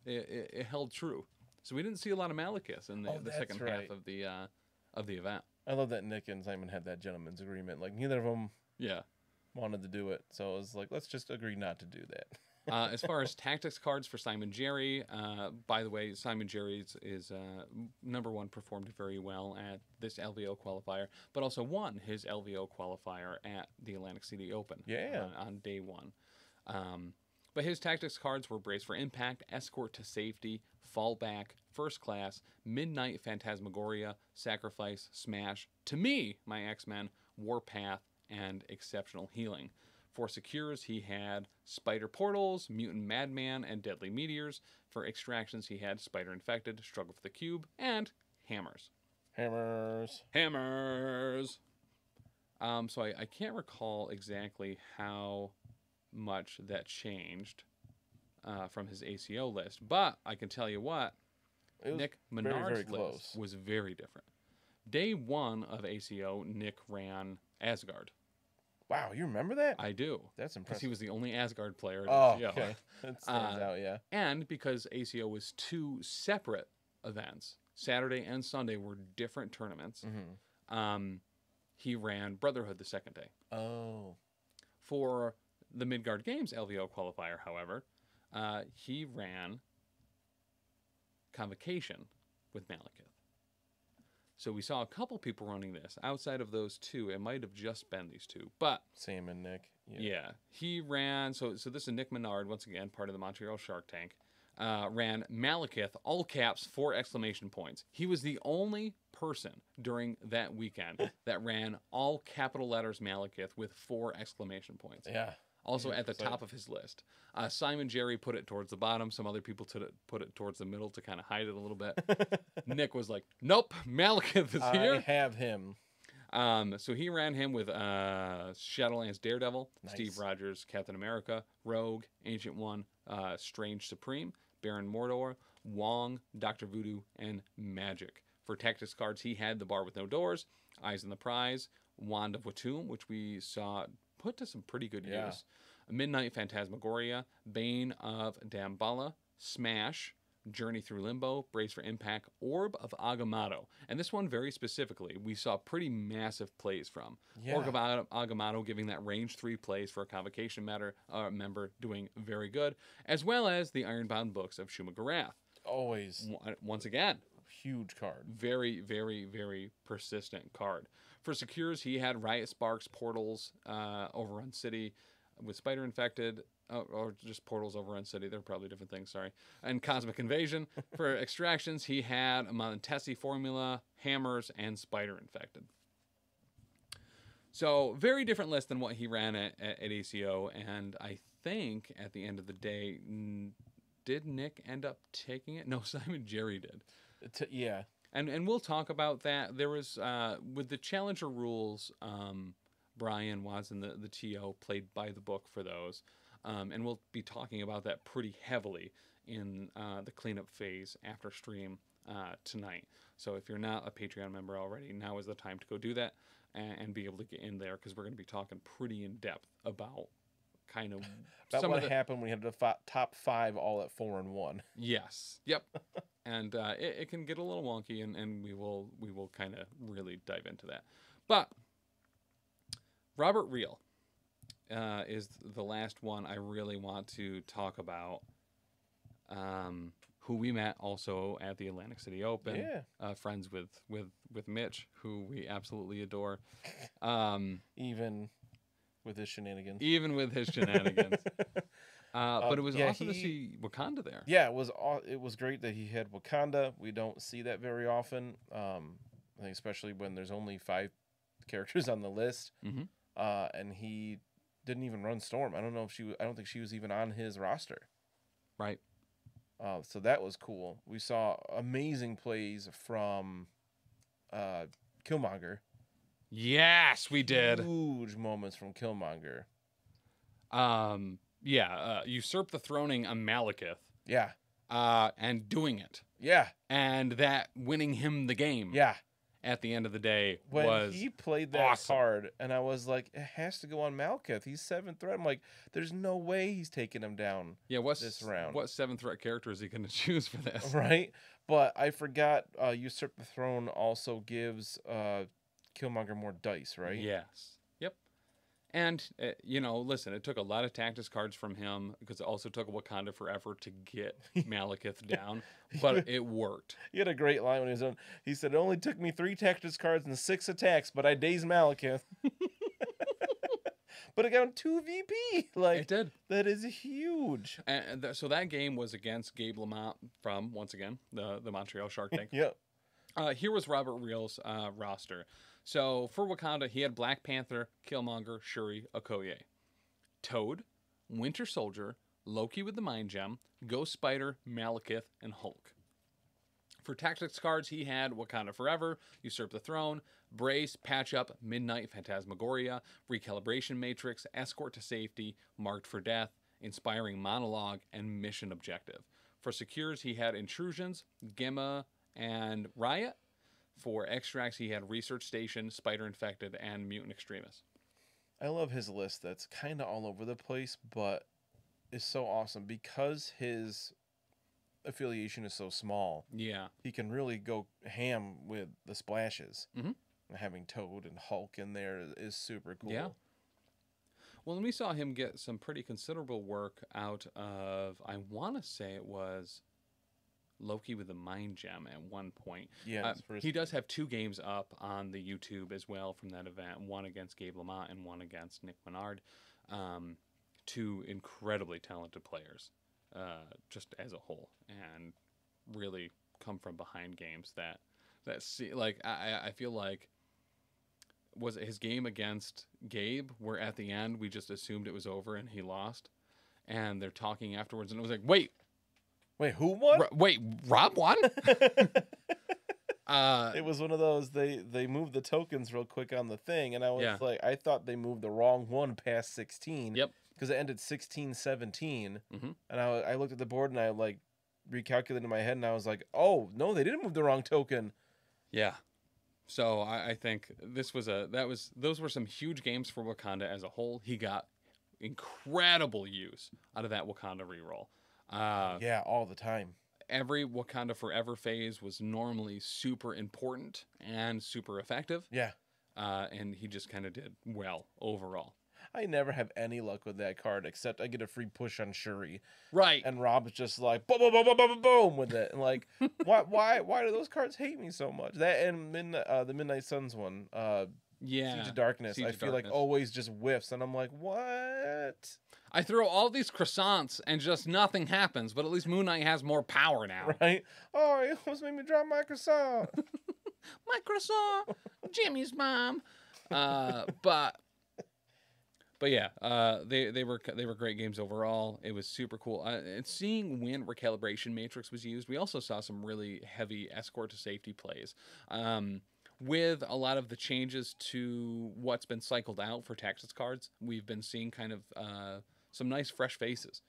it held true. So we didn't see a lot of Malekiths in the second half of the event. I love that Nick and Simon had that gentleman's agreement. Like neither of them wanted to do it. So it was like, let's just agree not to do that. As far as tactics cards for Simon Jerry, by the way, Simon Jerry is number 1, performed very well at this LVO qualifier, but also won his LVO qualifier at the Atlantic City Open on day 1. But his tactics cards were Brace for Impact, Escort to Safety, Fallback, First Class, Midnight Phantasmagoria, Sacrifice, Smash, To Me, My X-Men, Warpath, and Exceptional Healing. For Secures, he had Spider Portals, Mutant Madman, and Deadly Meteors. For Extractions, he had Spider Infected, Struggle for the Cube, and Hammers. Hammers. So I can't recall exactly how much that changed from his ACO list, but I can tell you what, Nick Menard's list was very different. Day 1 of ACO, Nick ran Asgard. Wow, you remember that? I do. That's impressive. Because he was the only Asgard player. Okay. That stands out, yeah. And because ACO was 2 separate events, Saturday and Sunday were different tournaments, he ran Brotherhood the second day. Oh. For the Midgard Games LVO qualifier, however, he ran Convocation with Malekith. So we saw a couple people running this. Outside of those 2, it might have just been these 2. But Sam and Nick. Yeah. He ran, so this is Nick Menard, once again, part of the Montreal Shark Tank, ran Malekith, all caps, 4 exclamation points. He was the only person during that weekend that ran all capital letters Malekith with 4 exclamation points. Yeah. Also at the top of his list. Simon Jerry put it towards the bottom. Some other people put it towards the middle to kind of hide it a little bit. Nick was like, nope, Malekith is here. I have him. So he ran him with Shadowlands Daredevil, Nice. Steve Rogers, Captain America, Rogue, Ancient One, Strange Supreme, Baron Mordor, Wong, Dr. Voodoo, and Magic. For tactics cards, he had the Bar with No Doors, Eyes on the Prize, Wand of Watum, which we saw put to some pretty good use. Midnight Phantasmagoria, Bane of Damballa, Smash, Journey Through Limbo, Brace for Impact, Orb of Agamotto. And this one very specifically, we saw pretty massive plays from. Orb of Agamotto giving that range 3 plays for a Convocation member doing very good, as well as the Ironbound Books of Shuma Gorath. Always. Once again. Huge card. Very, very, very persistent card. For Secures, he had Riot Sparks, Portals, Overrun City with Spider Infected, or just Portals, Overrun City. They're probably different things, sorry. And Cosmic Invasion. For Extractions, he had a Montesi Formula, Hammers, and Spider Infected. So, very different list than what he ran at ACO, and I think at the end of the day, did Nick end up taking it? No, Simon Jerry did. Yeah. And we'll talk about that. There was, with the Challenger rules, Brian Watson, the TO, played by the book for those. And we'll be talking about that pretty heavily in the cleanup phase after stream tonight. So if you're not a Patreon member already, now is the time to go do that and be able to get in there, because we're going to be talking pretty in depth about kind of about what happened when we had the top 5 all at 4-1. Yes. Yep. And it can get a little wonky, and we will kind of really dive into that. But Robert Reel is the last one I really want to talk about, who we met also at the Atlantic City Open. Yeah. Friends with Mitch, who we absolutely adore. Even with his shenanigans. But it was awesome to see Wakanda there. Yeah, it was great that he had Wakanda. We don't see that very often. I think especially when there's only 5 characters on the list. Mm-hmm. And he didn't even run Storm. I don't think she was even on his roster. Right. So that was cool. We saw amazing plays from Killmonger. Yes, we did. Huge moments from Killmonger. Usurp the Throning a Malekith. Yeah. And doing it. Yeah. And that winning him the game. Yeah. At the end of the day when he played that awesome. card, and I was like, it has to go on Malekith. He's 7th threat. I'm like, there's no way he's taking him down. Yeah, this round? What 7th threat character is he going to choose for this? Right, but I forgot. Usurp the Throne also gives Killmonger more dice, right? Yes. Yep. And listen, it took a lot of tactics cards from him, because it also took Wakanda forever to get Malekith down, but it worked. He had a great line when he was on. He said, "It only took me 3 tactics cards and 6 attacks, but I dazed Malekith." But it got 2 VP. Like, it did. That is huge. And so that game was against Gabe Lamont from, once again, the Montreal Shark Tank. Yep. Here was Robert Reel's roster. So for Wakanda, he had Black Panther, Killmonger, Shuri, Okoye, Toad, Winter Soldier, Loki with the Mind Gem, Ghost Spider, Malekith, and Hulk. For tactics cards, he had Wakanda Forever, Usurp the Throne, Brace, Patch Up, Midnight Phantasmagoria, Recalibration Matrix, Escort to Safety, Marked for Death, Inspiring Monologue, and Mission Objective. For Secures, he had Intrusions, Gemma, and Riot. For Extracts, he had Research Station, Spider Infected, and Mutant Extremist. I love his list. That's kind of all over the place, but it's so awesome because his affiliation is so small. Yeah. He can really go ham with the splashes. Mm-hmm. Having Toad and Hulk in there is super cool. Yeah. Well, and we saw him get some pretty considerable work out of, I want to say it was Loki with the Mind Gem at one point. Yeah, he does have 2 games up on the YouTube as well from that event. One against Gabe Lamont and one against Nick Menard. 2 incredibly talented players, just as a whole, and really come from behind games that see, like, I feel like, was it his game against Gabe where at the end we just assumed it was over and he lost, and they're talking afterwards and it was like, wait, who won? Wait, Rob won? It was one of those, they moved the tokens real quick on the thing, and I was like, I thought they moved the wrong one past 16. Yep. Because it ended 16-17. Mm-hmm. And I looked at the board and I recalculated in my head and I was like, oh, no, they didn't move the wrong token. Yeah. So I think those were some huge games for Wakanda as a whole. He got incredible use out of that Wakanda reroll. Yeah, all the time. Every Wakanda Forever phase was normally super important and super effective. Yeah. And he just kind of did well overall. I never have any luck with that card, except I get a free push on Shuri. Right. And Rob's just like, boom, boom, boom, boom, boom, boom, with it. And like, why do those cards hate me so much? That and the Midnight Suns one, Siege of Darkness, I feel like always just whiffs. And I'm like, what? I throw all these croissants and just nothing happens, but at least Moon Knight has more power now. Right? Oh, you almost made me drop my croissant. My croissant, Jimmy's mom. But yeah, they were great games overall. It was super cool. And seeing when Recalibration Matrix was used, we also saw some really heavy escort to safety plays. With a lot of the changes to what's been cycled out for Tactics cards, we've been seeing kind of some nice fresh faces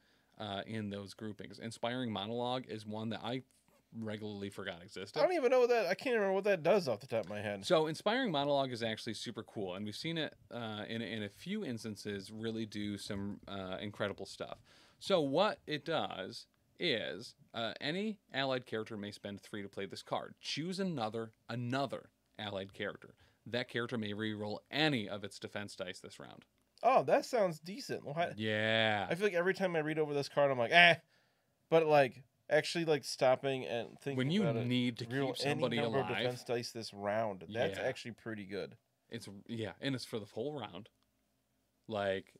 in those groupings. Inspiring Monologue is one that I regularly forgot existed. I don't even know that. I can't remember what that does off the top of my head. So Inspiring Monologue is actually super cool, and we've seen it in a few instances really do some incredible stuff. So what it does is any allied character may spend 3 to play this card. Choose another allied character. That character may reroll any of its defense dice this round. Oh, that sounds decent. Yeah. I feel like every time I read over this card, I'm like, eh. But like, actually, like stopping and thinking when you about it, need to keep somebody any number alive, of defense dice this round, that's actually pretty good. It's and it's for the full round. Like,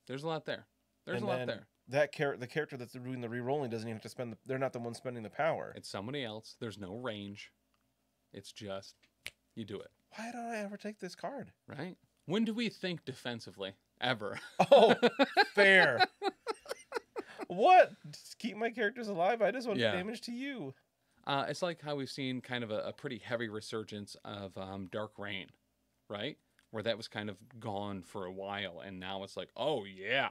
there's a lot there. There's a lot there. The character that's doing the re-rolling doesn't even have to spend. They're not the one spending the power. It's somebody else. There's no range. It's just you do it. Why don't I ever take this card? Right? When do we think defensively? Ever? Oh, fair. What? Just keep my characters alive? I just want damage to you. It's like how we've seen kind of a pretty heavy resurgence of Dark Reign, right? Where that was kind of gone for a while, and now it's like, oh yeah,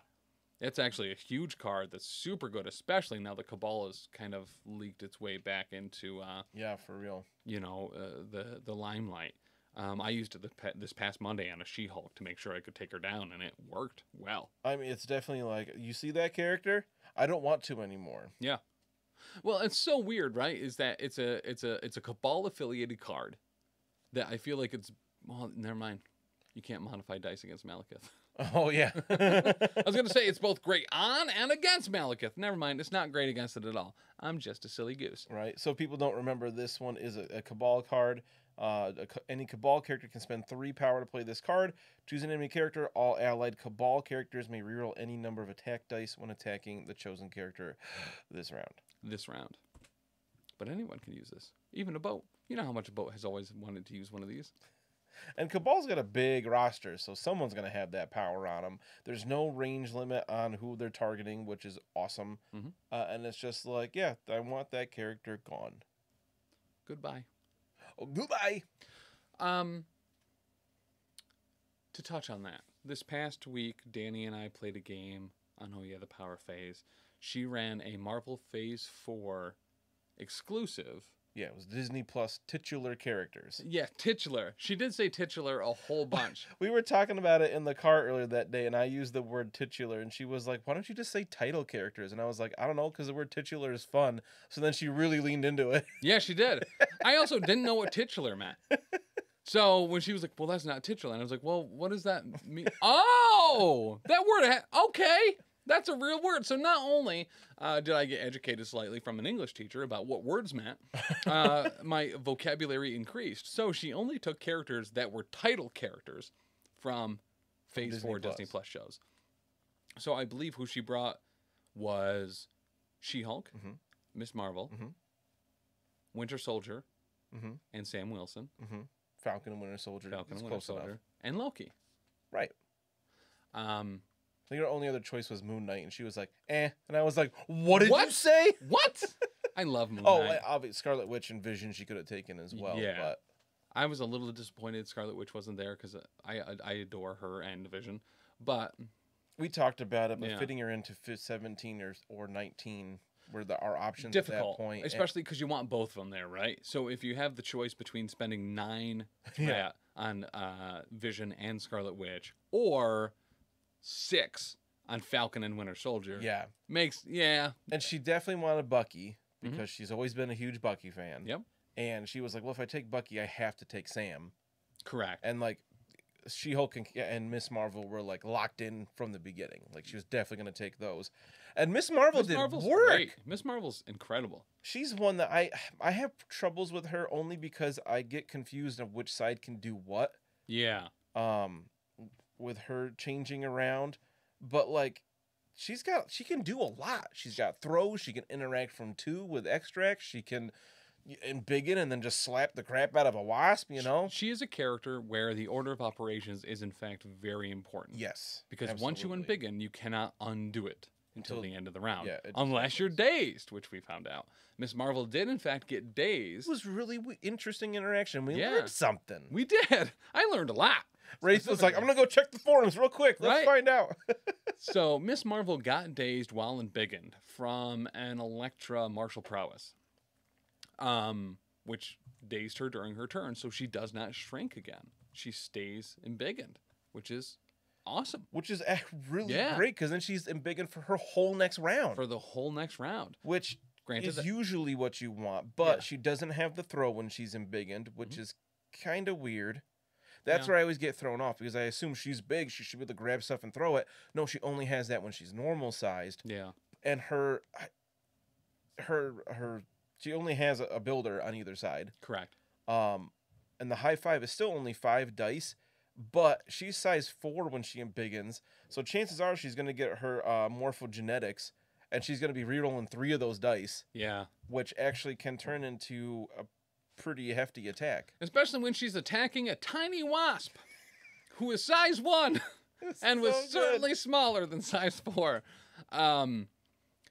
it's actually a huge card that's super good, especially now the Cabal has kind of leaked its way back into for real. You know, the limelight. I used it this past Monday on a She-Hulk to make sure I could take her down, and it worked well. I mean, it's definitely like, you see that character? I don't want to anymore. Yeah. Well, it's so weird, right? Is that it's a Cabal affiliated card that I feel like well, never mind. You can't modify dice against Malekith. Oh yeah. I was gonna say it's both great on and against Malekith. Never mind, it's not great against it at all. I'm just a silly goose. Right. So people don't remember, this one is a Cabal card. Any Cabal character can spend 3 power to play this card. Choose an enemy character. All allied Cabal characters may reroll any number of attack dice when attacking the chosen character this round. But anyone can use this. Even a boat. You know how much a boat has always wanted to use one of these. And Cabal's got a big roster, so someone's going to have that power on them. There's no range limit on who they're targeting, which is awesome. Mm-hmm. And it's just like, yeah, I want that character gone. Goodbye. Oh, goodbye. To touch on that, this past week, Danny and I played a game on the Power Phase. She ran a Marvel Phase 4 exclusive. Yeah, it was Disney Plus titular characters. Yeah, titular. She did say titular a whole bunch. We were talking about it in the car earlier that day, and I used the word titular, and she was like, why don't you just say title characters? And I was like, I don't know, because the word titular is fun. So then she really leaned into it. Yeah, she did. I also didn't know what titular meant. So when she was like, well, that's not titular. And I was like, well, what does that mean? Oh, that word. Okay. That's a real word. So not only did I get educated slightly from an English teacher about what words meant, my vocabulary increased. So she only took characters that were title characters from Phase 4 Disney Plus shows. So I believe who she brought was She-Hulk, Miss Marvel, Winter Soldier, and Sam Wilson. Falcon and Winter Soldier. And Loki. Right. I think her only other choice was Moon Knight, and she was like, eh. And I was like, what did you say? What? I love Moon Knight. Oh, obviously, Scarlet Witch and Vision she could have taken as well. Yeah. But I was a little disappointed Scarlet Witch wasn't there because I adore her and Vision. But we talked about it, but fitting her into 17 or 19. were our options difficult at that point, especially because you want both of them there, right? So if you have the choice between spending 9 threat on Vision and Scarlet Witch or 6 on Falcon and Winter Soldier, and she definitely wanted Bucky because she's always been a huge Bucky fan. Yep. And she was like, well, if I take Bucky, I have to take Sam. Correct. And like She-Hulk and Miss Marvel were like locked in from the beginning. Like she was definitely going to take those. And Miss Marvel did work. Great. Miss Marvel's incredible. She's one that I have troubles with her only because I get confused of which side can do what. Yeah. With her changing around, but like she can do a lot. She's got throws. She can interact from 2 with extracts. She can embiggen and then just slap the crap out of a wasp, you know? She is a character where the order of operations is in fact very important. Yes. Because once you embiggen, you cannot undo it until the end of the round. Yeah, unless you're dazed, which we found out. Miss Marvel did in fact get dazed. It was really interesting interaction. We learned something. We did. I learned a lot. Wraith was like, I'm going to go check the forums real quick. Let's find out. So Miss Marvel got dazed while embiggened from an Elektra martial prowess. Which dazed her during her turn, so she does not shrink again. She stays embiggened, which is awesome. Which is really great, because then she's embiggened for her whole next round. For the whole next round. Which is usually what you want, but she doesn't have the throw when she's embiggened, which is kind of weird. That's where I always get thrown off, because I assume she's big, she should be able to grab stuff and throw it. No, she only has that when she's normal sized. Yeah. And she only has a builder on either side. Correct. And the high 5 is still only 5 dice, but she's size 4 when she embiggens. So chances are she's going to get her morphogenetics, and she's going to be rerolling 3 of those dice. Yeah. Which actually can turn into a pretty hefty attack. Especially when she's attacking a tiny wasp who is size 1 and was certainly smaller than size 4.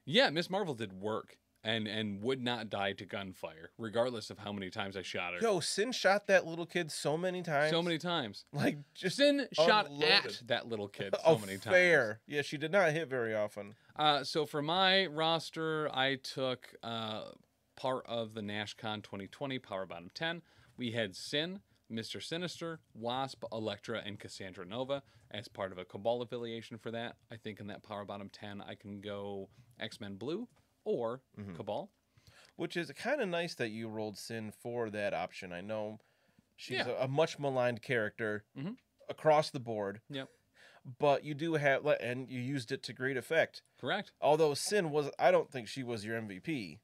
Yeah, Miss Marvel did work. And would not die to gunfire, regardless of how many times I shot her. Yo, Sin shot that little kid so many times. So many times. Like, just Sin shot at that little kid so many times. Fair. Yeah, she did not hit very often. So for my roster, I took part of the Nashcon 2020 Power Bottom 10. We had Sin, Mr. Sinister, Wasp, Elektra, and Cassandra Nova as part of a Cabal affiliation for that. I think in that Power Bottom 10, I can go X-Men Blue or Cabal. Which is kind of nice that you rolled Sin for that option. I know she's a much maligned character across the board. Yep. But you do have, and you used it to great effect. Correct. Although Sin was, I don't think she was your MVP.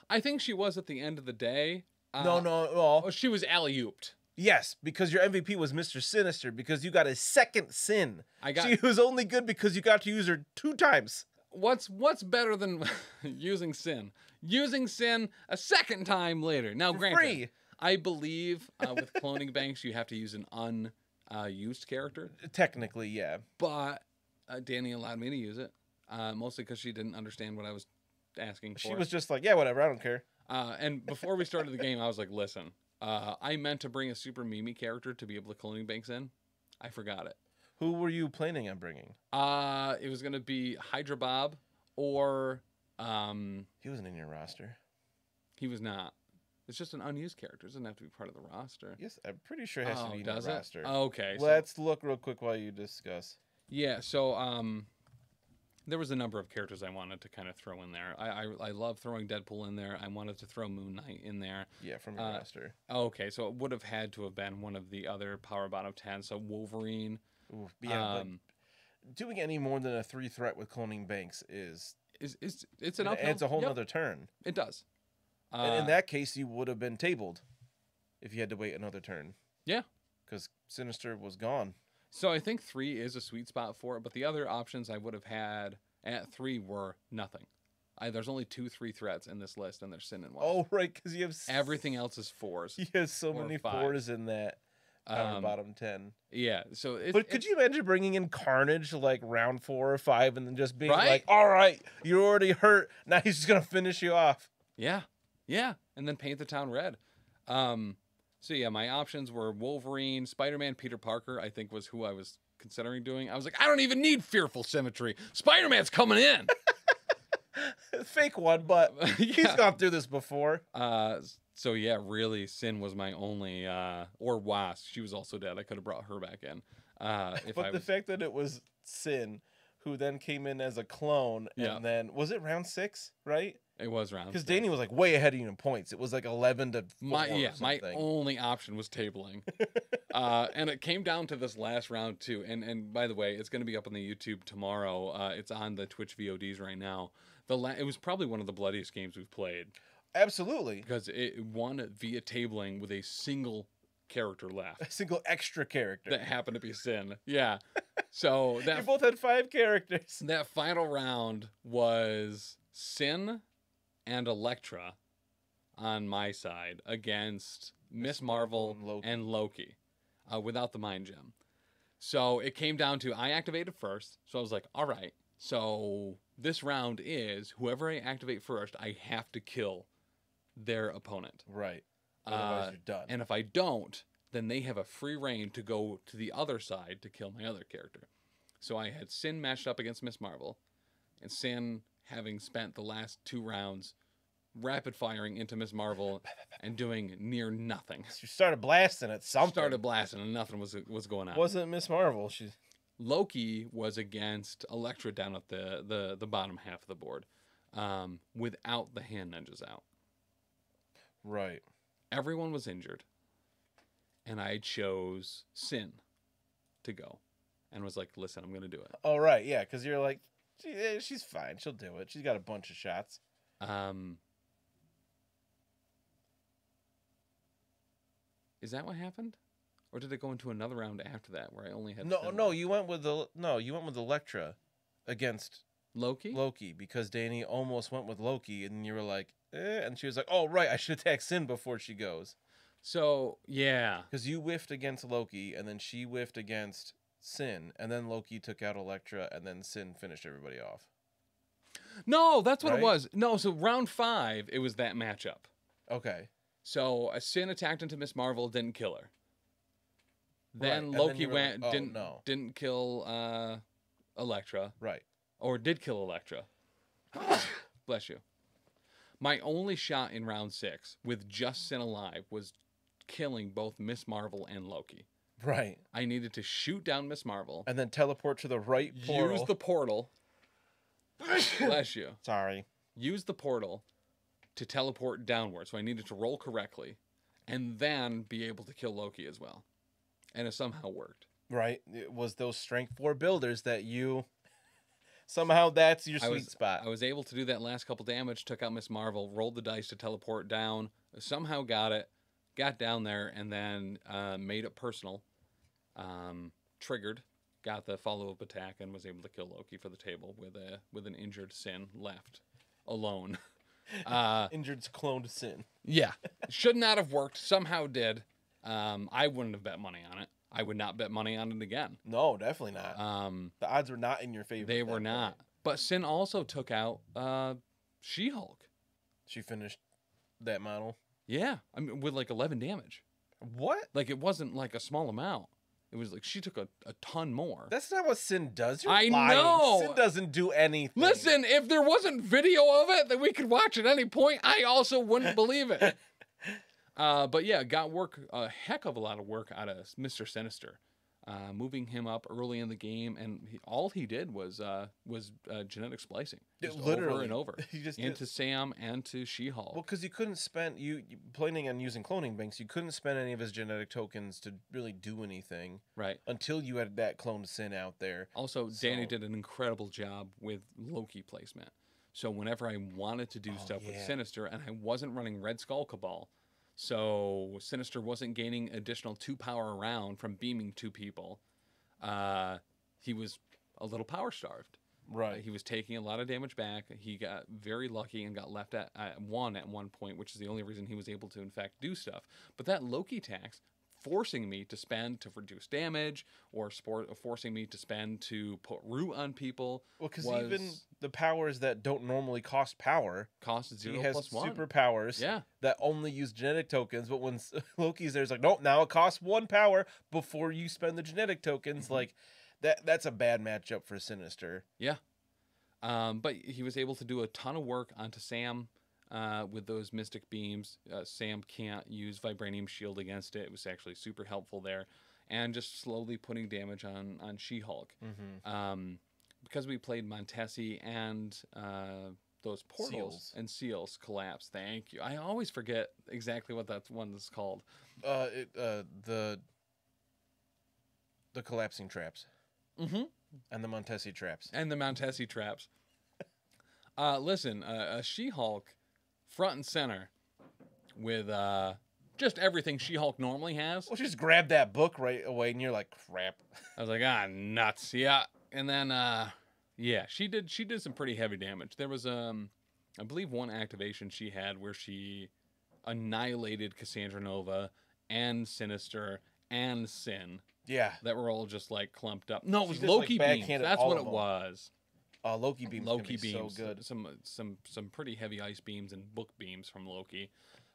I think she was at the end of the day. No. She was alley-ooped. Yes, because your MVP was Mr. Sinister, because you got a second Sin. She was only good because you got to use her 2 times. What's better than using Sin? Using Sin a second time later. Now, granted, free. I believe with cloning banks you have to use an unused character. Technically, yeah. But Danny allowed me to use it, mostly because she didn't understand what I was asking for. She was just like, yeah, whatever, I don't care. And before we started the game, I was like, listen, I meant to bring a Super Mimi character to be able to cloning banks in. I forgot it. Who were you planning on bringing? It was going to be Hydra Bob or... he wasn't in your roster. He was not. It's just an unused character. It doesn't have to be part of the roster. Yes, I'm pretty sure it has to be in your roster. Okay. Let's look real quick while you discuss. Yeah, so there was a number of characters I wanted to kind of throw in there. I love throwing Deadpool in there. I wanted to throw Moon Knight in there. Yeah, from your roster. Okay, so it would have had to have been one of the other Power Bottom 10. So Wolverine... Ooh, yeah, but doing any more than a 3 threat with cloning banks is it's an uphill. It's a whole nother turn. It does. And in that case, you would have been tabled if you had to wait another turn. Yeah, because Sinister was gone. So I think 3 is a sweet spot for it, but the other options I would have had at 3 were nothing. There's only 2 3 threats in this list, and they're Sin and Wasp. Oh, right, because you have everything else is 4s. He has so many 4s in that. Bottom 10. Yeah, so but could you imagine bringing in Carnage like round 4 or 5 and then just being like, all right, you're already hurt. Now he's just going to finish you off. Yeah. And then paint the town red. So yeah, my options were Wolverine, Spider-Man, Peter Parker, I think was who I was considering doing. I was like, I don't even need fearful symmetry. Spider-Man's coming in. Fake one, but he's gone through this before. So yeah, really, Sin was my only, or Wasp. She was also dead. I could have brought her back in. But the fact that it was Sin, who then came in as a clone, and then was it round 6, right? It was round 6. Because Danny was like way ahead of you in points. It was like 11 to 4. My only option was tabling, and it came down to this last round too. And by the way, it's going to be up on the YouTube tomorrow. It's on the Twitch VODs right now. It was probably one of the bloodiest games we've played. Absolutely, because it won via tabling with a single character left. A single extra character that happened to be Sin. Yeah. So that you both had 5 characters. That final round was Sin and Elektra on my side against Miss Marvel and Loki, without the mind gem. So it came down to I activated first. So I was like, all right. So this round is whoever I activate first, I have to kill their opponent. Right. Otherwise you're done. And if I don't, then they have a free reign to go to the other side to kill my other character. So I had Sin matched up against Miss Marvel, and Sin having spent the last 2 rounds rapid firing into Miss Marvel and doing near nothing. She started blasting at something. Started blasting and nothing was going on. Wasn't Miss Marvel. Loki was against Elektra down at the bottom half of the board, without the hand ninjas out. Right. Everyone was injured, and I chose Sin to go, and was like, "Listen, I'm gonna do it." Oh right, yeah, because you're like, she's fine, she'll do it. She's got a bunch of shots. Is that what happened, or did it go into another round after that where I only had? No, you went with Elektra against Loki because Danny almost went with Loki, and you were like, and she was like, "Oh right, I should attack Sin before she goes." So yeah, because you whiffed against Loki, and then she whiffed against Sin, and then Loki took out Elektra, and then Sin finished everybody off. No, that's what it was. No, so round 5, it was that matchup. Okay. So Sin attacked into Miss Marvel, didn't kill her. Then Loki went, didn't kill Elektra. Right. Or did kill Elektra. Bless you. My only shot in round 6 with just Sin alive was killing both Miss Marvel and Loki. Right. I needed to shoot down Miss Marvel. And then teleport to the right portal. Use the portal. Bless you. Sorry. Use the portal to teleport downward. So I needed to roll correctly and then be able to kill Loki as well. And it somehow worked. Right. It was those strength 4 builders that you... Somehow that's your sweet spot. I was able to do that last couple damage, took out Miss Marvel, rolled the dice to teleport down, somehow got it, got down there, and then made it personal. Triggered, got the follow-up attack, and was able to kill Loki for the table with an injured Sin left alone. Injured cloned Sin. Yeah. Should not have worked. Somehow did. I wouldn't have bet money on it. I would not bet money on it again. No, definitely not. The odds were not in your favor. They were not. But Sin also took out She-Hulk. She finished that model? Yeah. I mean, with like 11 damage. What? Like, it wasn't like a small amount. It was like she took a ton more. That's not what Sin does. You're lying. Know. Sin doesn't do anything. Listen, if there wasn't video of it that we could watch at any point, I also wouldn't believe it. But yeah, got a heck of a lot of work out of Mr. Sinister, moving him up early in the game, and all he did was genetic splicing, just literally over and over, into Sam and to She-Hulk. Well, because you couldn't spend you planning on using cloning banks, you couldn't spend any of his genetic tokens to really do anything, right? Until you had that cloned Sin out there. Also, Danny did an incredible job with Loki placement. So whenever I wanted to do stuff with Sinister, and I wasn't running Red Skull Cabal. So Sinister wasn't gaining additional 2 power around from beaming 2 people. He was a little power starved. Right. He was taking a lot of damage back. He got very lucky and got left at 1 at one point, which is the only reason he was able to, in fact, do stuff. But that Loki tax, forcing me to spend to reduce damage, or forcing me to spend to put root on people. Well, because even the powers that don't normally cost power cost 0 he has plus 1 superpowers. Yeah. That only use genetic tokens. But when Loki's there, it's like, nope, now it costs 1 power before you spend the genetic tokens. Mm-hmm. Like that's a bad matchup for Sinister. Yeah. But he was able to do a ton of work onto Sam with those Mystic Beams. Sam can't use Vibranium Shield against it. It was actually super helpful there. And just slowly putting damage on She-Hulk. Because we played Montesi and those portals and seals collapse. Thank you. I always forget exactly what that one is called. The collapsing traps. And the Montesi traps. Listen, a She-Hulk front and center with just everything She-Hulk normally has. Well, just grab that book right away, and you're like, crap. I was like, nuts. Yeah. And then, yeah, she did some pretty heavy damage. There was, I believe, one activation she had where she annihilated Cassandra Nova and Sinister and Sin. Yeah. That were all just, like, clumped up. No, it was Loki beams. That's what it was. Loki beams. Loki beams. So good. Some pretty heavy ice beams and book beams from Loki.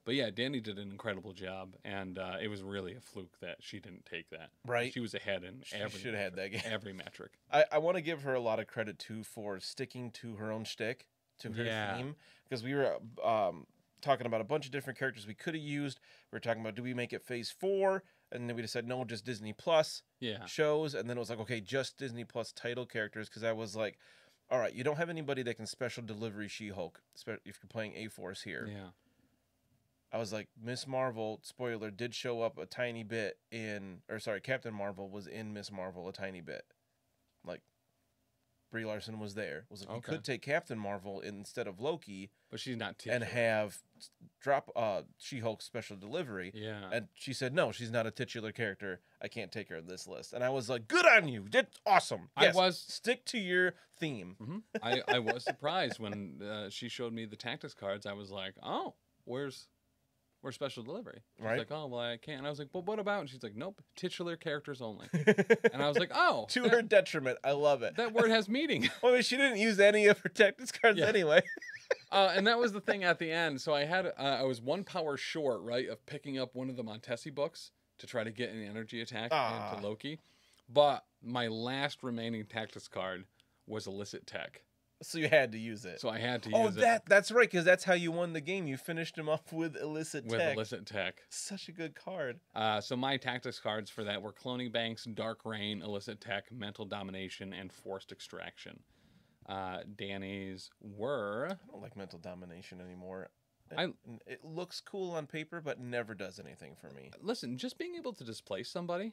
But yeah, Danny did an incredible job, and it was really a fluke that she didn't take that. Right. She was ahead in every. Should have had that game. Every metric. I want to give her a lot of credit too for sticking to her own shtick, to her theme, because we were talking about a bunch of different characters we could have used. We were talking about, do we make it Phase 4, and then we decided no, just Disney Plus shows, and then it was like, okay, just Disney Plus title characters, because I was like, all right, you don't have anybody that can special delivery She-Hulk, if you're playing A-Force here. Yeah. I was like, Miss Marvel, spoiler, did show up a tiny bit Captain Marvel was in Miss Marvel a tiny bit. Like, Brie Larson was there. Was like, you could take Captain Marvel instead of Loki. But she's not titular. And have drop She-Hulk special delivery. Yeah. And she said, no, she's not a titular character. I can't take her on this list. And I was like, good on you. That's awesome. Yes, stick to your theme. I was surprised when she showed me the tactics cards. I was like, oh, where's special delivery? She's like, oh, well, I can't. And I was like, well, what about? And she's like, nope, titular characters only. And I was like, oh. To her detriment. I love it. That word has meaning. Well, I mean, she didn't use any of her tactics cards anyway. And that was the thing at the end. So I had, I was one power short, right, of picking up one of the Montesi books to try to get an energy attack into Loki. But my last remaining tactics card was Illicit Tech. So you had to use it. So I had to use it. Oh, that's right, because that's how you won the game. You finished him off with Illicit Tech. With Illicit Tech. Such a good card. So my tactics cards for that were Cloning Banks, Dark Rain, Illicit Tech, Mental Domination, and Forced Extraction. Danny's were... I don't like Mental Domination anymore. It looks cool on paper, but never does anything for me. Listen, just being able to displace somebody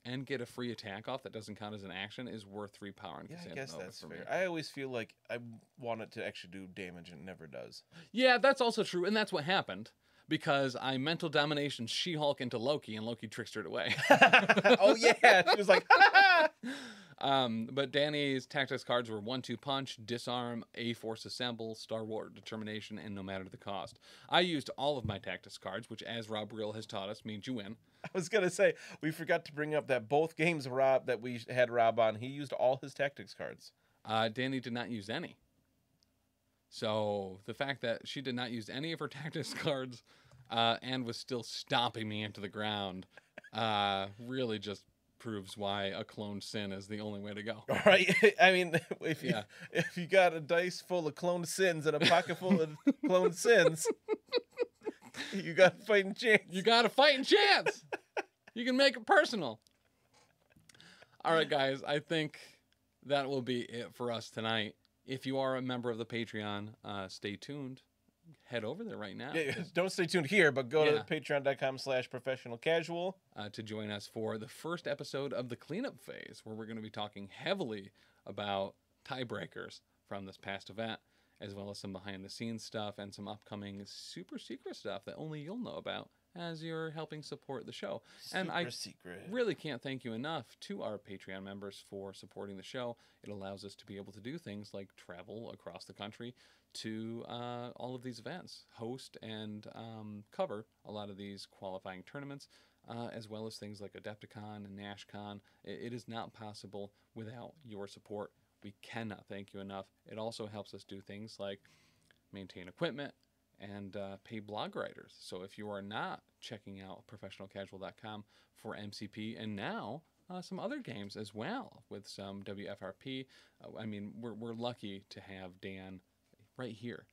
and get a free attack off that doesn't count as an action is worth 3 power. Yeah, I guess that's fair. Me. I always feel like I want it to actually do damage and it never does. Yeah, that's also true, and that's what happened. Because I Mental Domination She-Hulk into Loki, and Loki trickstered away. Oh, yeah. She was like, but Danny's tactics cards were 1-2 Punch, Disarm, A-Force Assemble, Star Wars Determination, and No Matter the Cost. I used all of my tactics cards, which, as Rob Reel has taught us, means you win. I was going to say, we forgot to bring up that both games that we had Rob on, he used all his tactics cards. Danny did not use any. So the fact that she did not use any of her tactics cards and was still stomping me into the ground really just proves why a cloned sin is the only way to go. All right. I mean, if you got a dice full of cloned sins and a pocket full of cloned sins, you got a fighting chance. You got a fighting chance. You can make it personal. All right, guys. I think that will be it for us tonight. If you are a member of the Patreon, stay tuned. Head over there right now. Yeah, don't stay tuned here, but go to patreon.com/professionalcasual to join us for the first episode of the cleanup phase, where we're going to be talking heavily about tiebreakers from this past event, as well as some behind-the-scenes stuff and some upcoming super secret stuff that only you'll know about as you're helping support the show. And I really can't thank you enough to our Patreon members for supporting the show. It allows us to be able to do things like travel across the country to all of these events, host and cover a lot of these qualifying tournaments, as well as things like Adepticon and Nashcon. It is not possible without your support. We cannot thank you enough. It also helps us do things like maintain equipment and pay blog writers. So if you are not checking out professionalcasual.com for MCP and now some other games as well with some WFRP. I mean, we're lucky to have Dan right here,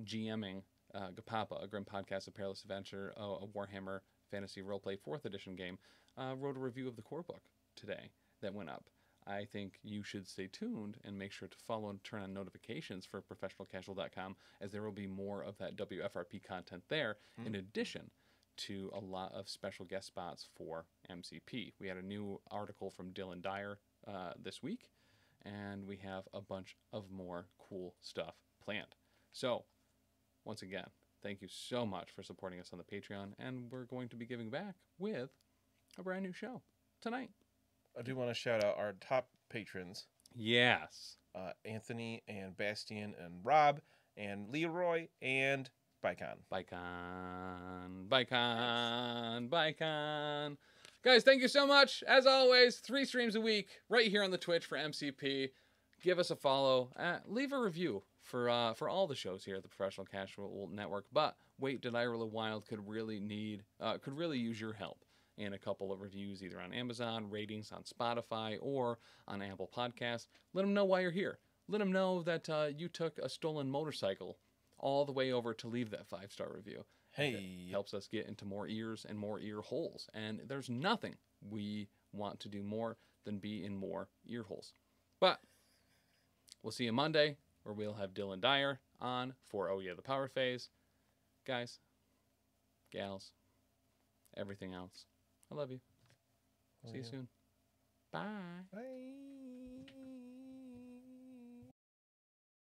GMing Gapapa, a grim podcast, a perilous adventure, a Warhammer Fantasy Roleplay 4th edition game. Wrote a review of the core book today that went up. I think you should stay tuned and make sure to follow and turn on notifications for professionalcasual.com, as there will be more of that WFRP content there, in addition to a lot of special guest spots for MCP. We had a new article from Dylan Dyer this week, and we have a bunch of more cool stuff planned. So, once again, thank you so much for supporting us on the Patreon, and we're going to be giving back with a brand new show tonight. I do want to shout out our top patrons. Yes. Anthony and Bastian and Rob and Leroy and Bicon. Bicon. Guys, thank you so much. As always, 3 streams a week right here on the Twitch for MCP. Give us a follow. Leave a review for all the shows here at the Professional Casual Network. But wait, Did I Roll a Wild could really use your help in a couple of reviews, either on Amazon, ratings on Spotify, or on Apple Podcasts. Let them know why you're here. Let them know that you took a stolen motorcycle all the way over to leave that 5-star review. Hey. It helps us get into more ears and more ear holes. And there's nothing we want to do more than be in more ear holes. But we'll see you Monday, where we'll have Dylan Dyer on for Oh Yeah, the Power Phase. Guys, gals, everything else, I love you. See you soon. Bye. Bye.